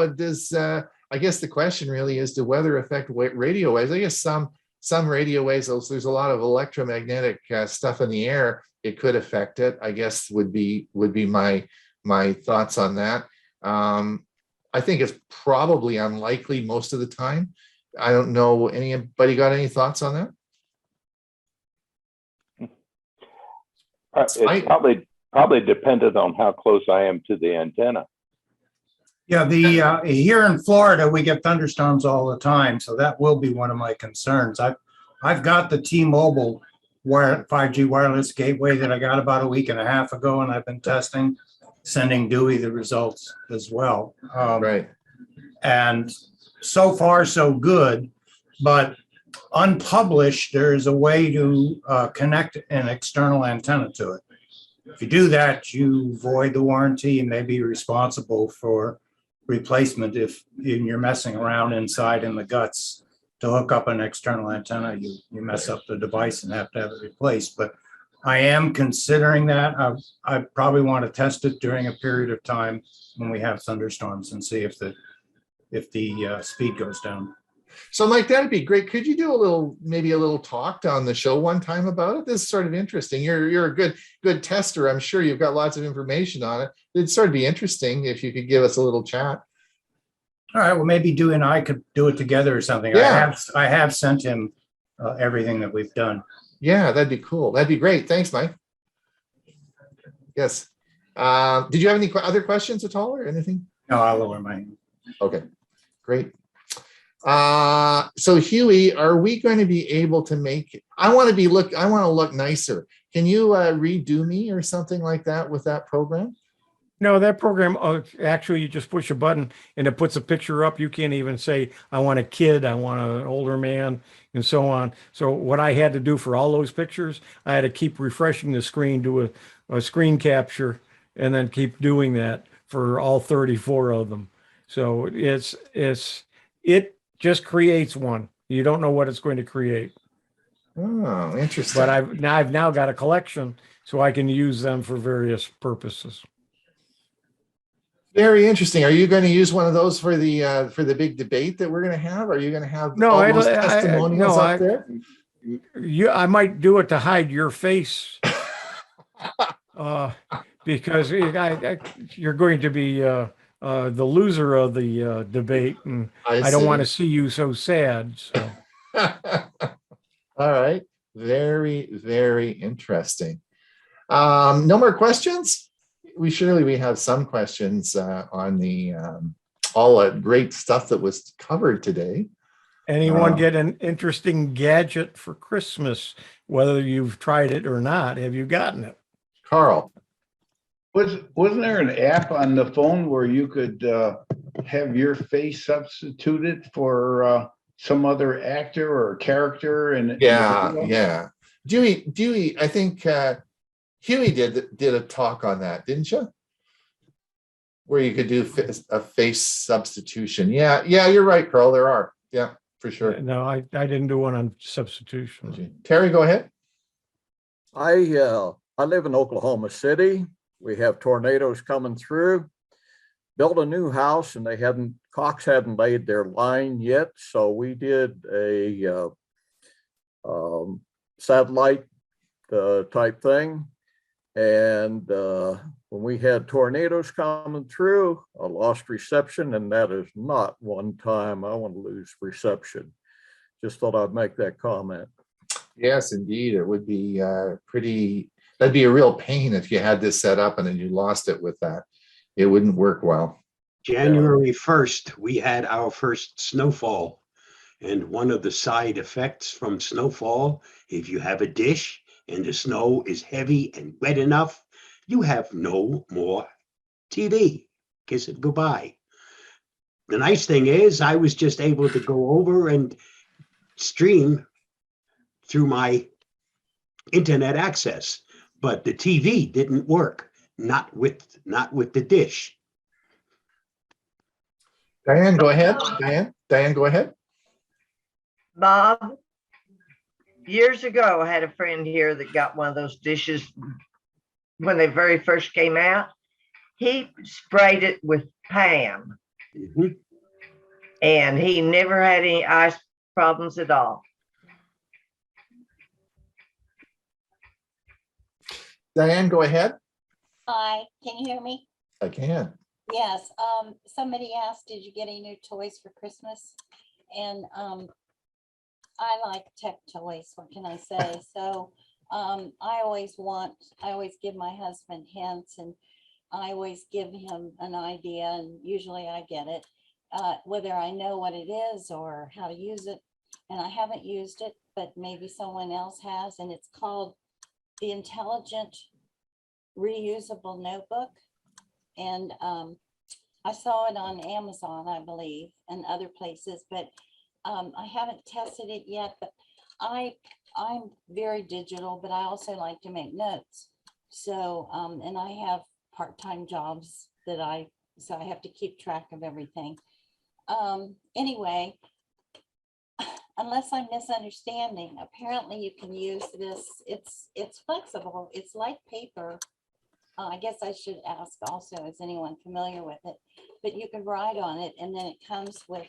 S1: I guess the question really is, do weather affect radio waves? I guess some radio waves. There's a lot of electromagnetic stuff in the air. It could affect it. I guess would be my thoughts on that. I think it's probably unlikely most of the time. I don't know. Anybody got any thoughts on that?
S11: It's probably dependent on how close I am to the antenna.
S12: Yeah, here in Florida, we get thunderstorms all the time, so that will be one of my concerns. I've got the T-Mobile 5G wireless gateway that I got about a week and a half ago, and I've been testing, sending Dewey the results as well.
S1: Right.
S12: And so far, so good, but unpublished, there is a way to connect an external antenna to it. If you do that, you void the warranty and may be responsible for replacement if you're messing around inside in the guts to hook up an external antenna. You mess up the device and have to have it replaced. But I am considering that. I probably want to test it during a period of time when we have thunderstorms and see if the speed goes down.
S1: So Mike, that'd be great. Could you do maybe a little talk on the show one time about it? This is sort of interesting. You're a good tester. I'm sure you've got lots of information on it. It'd sort of be interesting if you could give us a little chat.
S12: All right. Well, maybe Dewey and I could do it together or something.
S1: Yeah.
S12: I have sent him everything that we've done.
S1: Yeah, that'd be cool. That'd be great. Thanks, Mike. Yes. Did you have any other questions at all or anything?
S12: No, I'll lower my hand.
S1: Okay, great. So Hewie, are we going to be able to make, I want to look nicer. Can you redo me or something like that with that program?
S2: No, that program, actually, you just push a button and it puts a picture up. You can't even say, I want a kid, I want an older man, and so on. So what I had to do for all those pictures, I had to keep refreshing the screen, do a screen capture, and then keep doing that for all 34 of them. So it just creates one. You don't know what it's going to create.
S1: Oh, interesting.
S2: But I've now got a collection, so I can use them for various purposes.
S1: Very interesting. Are you going to use one of those for the big debate that we're going to have? Are you going to have all those testimonials up there?
S2: I might do it to hide your face, because you're going to be the loser of the debate, and I don't want to see you so sad. So.
S1: All right. Very, very interesting. No more questions? We have some questions on the all the great stuff that was covered today.
S2: Anyone get an interesting gadget for Christmas, whether you've tried it or not? Have you gotten it?
S1: Carl.
S9: Wasn't there an app on the phone where you could have your face substituted for some other actor or character in the
S1: Yeah,
S9: video?
S1: yeah. Dewey, I think Hewie did a talk on that, didn't you? Where you could do a face substitution. Yeah, you're right, Carl. There are. Yeah, for sure.
S2: No, I didn't do one on substitution.
S1: Terry, go ahead.
S13: I live in Oklahoma City. We have tornadoes coming through. Built a new house and Cox hadn't laid their line yet. So we did a satellite type thing. And when we had tornadoes coming through, I lost reception, and that is not one time I want to lose reception. Just thought I'd make that comment.
S1: Yes, indeed. It would be that'd be a real pain if you had this set up and then you lost it with that. It wouldn't work well.
S3: January 1st, we had our first snowfall. And one of the side effects from snowfall, if you have a dish and the snow is heavy and wet enough, you have no more TV. Kiss it goodbye. The nice thing is I was just able to go over and stream through my internet access, but the TV didn't work, not with the dish.
S1: Diane, go ahead. Diane, go ahead.
S14: Bob, years ago, I had a friend here that got one of those dishes when they very first came out. He sprayed it with Pam, and he never had any ice problems at all.
S1: Diane, go ahead.
S15: Hi, can you hear me?
S1: I can.
S15: Yes, somebody asked, did you get any new toys for Christmas? And I like tech toys, what can I say? So I always give my husband hints, and I always give him an idea, and usually I get it, whether I know what it is or how to use it. And I haven't used it, but maybe someone else has, and it's called the Intelligent Reusable Notebook. And I saw it on Amazon, I believe, and other places, but I haven't tested it yet. But I'm very digital, but I also like to make notes. So and I have part-time jobs so I have to keep track of everything. Anyway, unless I'm misunderstanding, apparently you can use this. It's flexible. It's like paper. I guess I should ask also, is anyone familiar with it? But you can write on it, and then it comes with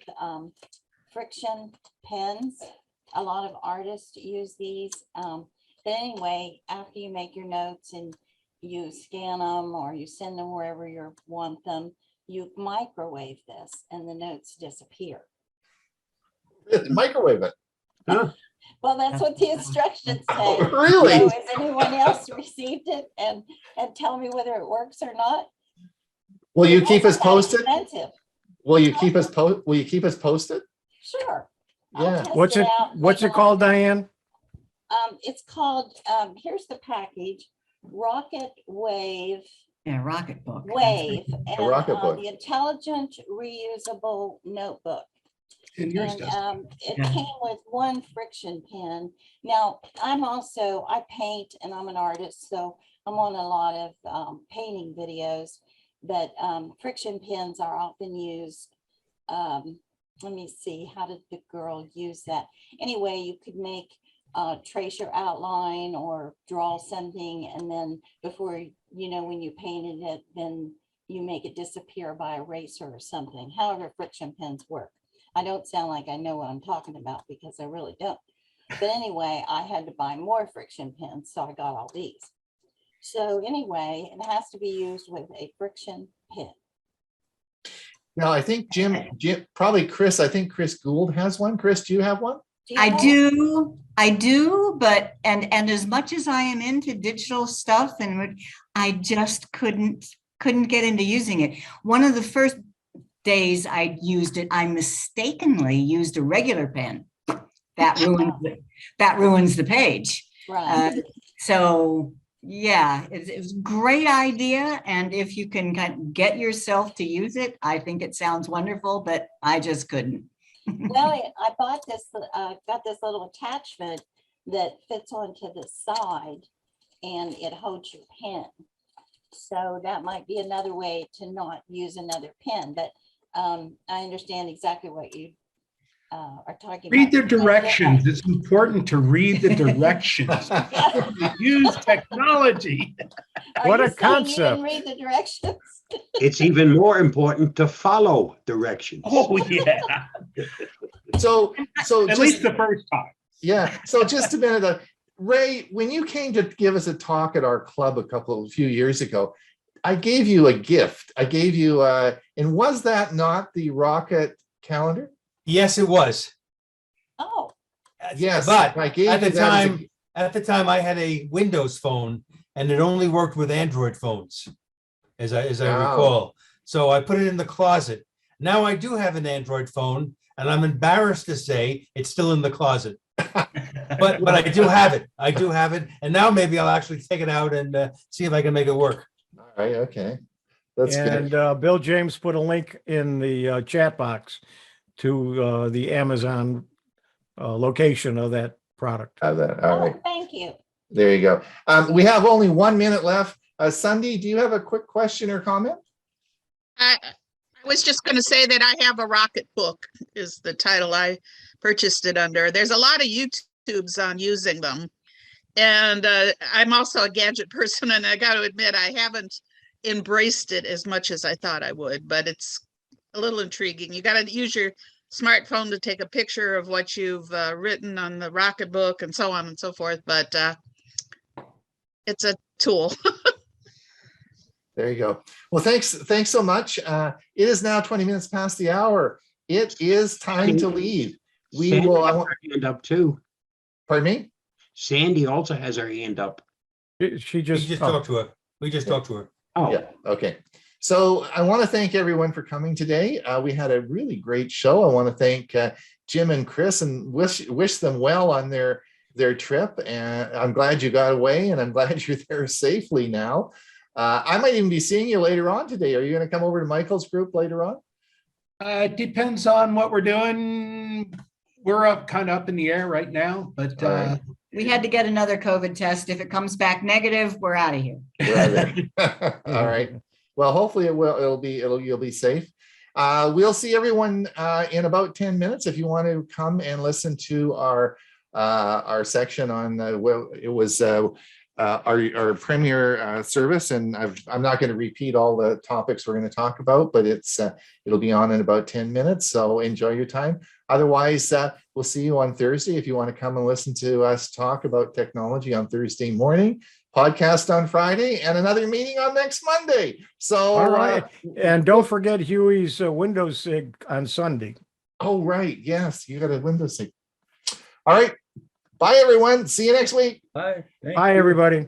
S15: friction pens. A lot of artists use these. But anyway, after you make your notes and you scan them or you send them wherever you want them, you microwave this and the notes disappear.
S1: Microwave it.
S3: Huh?
S15: Well, that's what the instructions say.
S1: Really?
S15: So has anyone else received it and tell me whether it works or not?
S1: Will you
S15: It
S1: keep us
S15: wasn't that
S1: posted?
S15: expensive.
S1: Will you keep us posted?
S15: Sure.
S1: Yeah.
S2: What's it called, Diane?
S15: It's called, here's the package, Rocket Wave.
S16: Yeah, Rocket Book.
S15: Wave. And
S1: Rocket Book.
S15: the Intelligent Reusable Notebook.
S5: And yours
S15: And
S5: does.
S15: it came with one friction pen. Now, I paint and I'm an artist, so I'm on a lot of painting videos, but friction pens are often used. Let me see, how did the girl use that? Anyway, you could trace your outline or draw something, and then before, when you painted it, then you make it disappear by eraser or something, however friction pens work. I don't sound like I know what I'm talking about because I really don't. But anyway, I had to buy more friction pens, so I got all these. So anyway, it has to be used with a friction pen.
S1: Now, I think Jim, probably Chris, I think Chris Gould has one. Chris, do you have one?
S16: I do, but and as much as I am into digital stuff, and I just couldn't get into using it. One of the first days I used it, I mistakenly used a regular pen. That ruins the page.
S15: Right.
S16: So yeah, it was a great idea, and if you can get yourself to use it, I think it sounds wonderful, but I just couldn't.
S15: Well, I bought this, got this little attachment that fits onto the side and it holds your pen. So that might be another way to not use another pen, but I understand exactly what you are talking
S5: Read
S15: about.
S5: the directions. It's important to read the directions. Use technology.
S2: What
S15: Are
S2: a
S15: you saying you
S2: concept.
S15: didn't read the directions?
S3: It's even more important to follow directions.
S5: Oh, yeah.
S1: So
S5: At least the first time.
S1: yeah. So just a minute, Ray, when you came to give us a talk at our club a few years ago, I gave you a gift. I gave you, and was that not the rocket calendar?
S4: Yes, it was.
S15: Oh,
S1: Yes,
S4: But
S1: I gave
S4: at
S1: you
S4: the
S1: that as a-
S4: time, I had a Windows phone and it only worked with Android phones, as I
S1: Wow.
S4: recall. So I put it in the closet. Now I do have an Android phone and I'm embarrassed to say it's still in the closet. But I do have it. I do have it. And now maybe I'll actually take it out and see if I can make it work.
S1: All right, okay. That's
S2: And
S1: good.
S2: Bill James put a link in the chat box to the Amazon location of that product.
S1: Have that. All right.
S15: oh, thank you.
S1: There you go. We have only 1 minute left. Sunday, do you have a quick question or comment?
S17: I was just going to say that I have a rocket book is the title I purchased it under. There's a lot of YouTubes on using them. And I'm also a gadget person, and I got to admit, I haven't embraced it as much as I thought I would, but it's a little intriguing. You got to use your smartphone to take a picture of what you've written on the rocket book and so on and so forth, but it's a tool.
S1: There you go. Well, thanks so much. It is now 20 minutes past the hour. It is time to leave. We
S3: Sandy
S1: will.
S3: has her hand up too.
S1: Pardon me?
S3: Sandy also has her hand up.
S2: She
S4: We
S2: just,
S4: just talked to her. We just talked to her.
S3: Oh,
S1: Yeah. Okay. So I want to thank everyone for coming today. We had a really great show. I want to thank Jim and Chris and wish them well on their trip. And I'm glad you got away, and I'm glad you're there safely now. I might even be seeing you later on today. Are you going to come over to Michael's group later on?
S5: It depends on what we're doing. We're kind of up in the air right now, but
S1: All right.
S16: We had to get another COVID test. If it comes back negative, we're out of here.
S1: We're out there. All right. Well, hopefully you'll be safe. We'll see everyone in about 10 minutes. If you want to come and listen to our section on our premier service, and I'm not going to repeat all the topics we're going to talk about, but it'll be on in about 10 minutes. So enjoy your time. Otherwise, we'll see you on Thursday. If you want to come and listen to us talk about technology on Thursday morning, podcast on Friday, and another meeting on next Monday. So,
S2: all right. And don't forget Huey's Windows SIG on Sunday.
S1: Oh, right. Yes, you got a Windows SIG. All right. Bye, everyone. See you next week.
S12: Bye.
S2: Bye, everybody.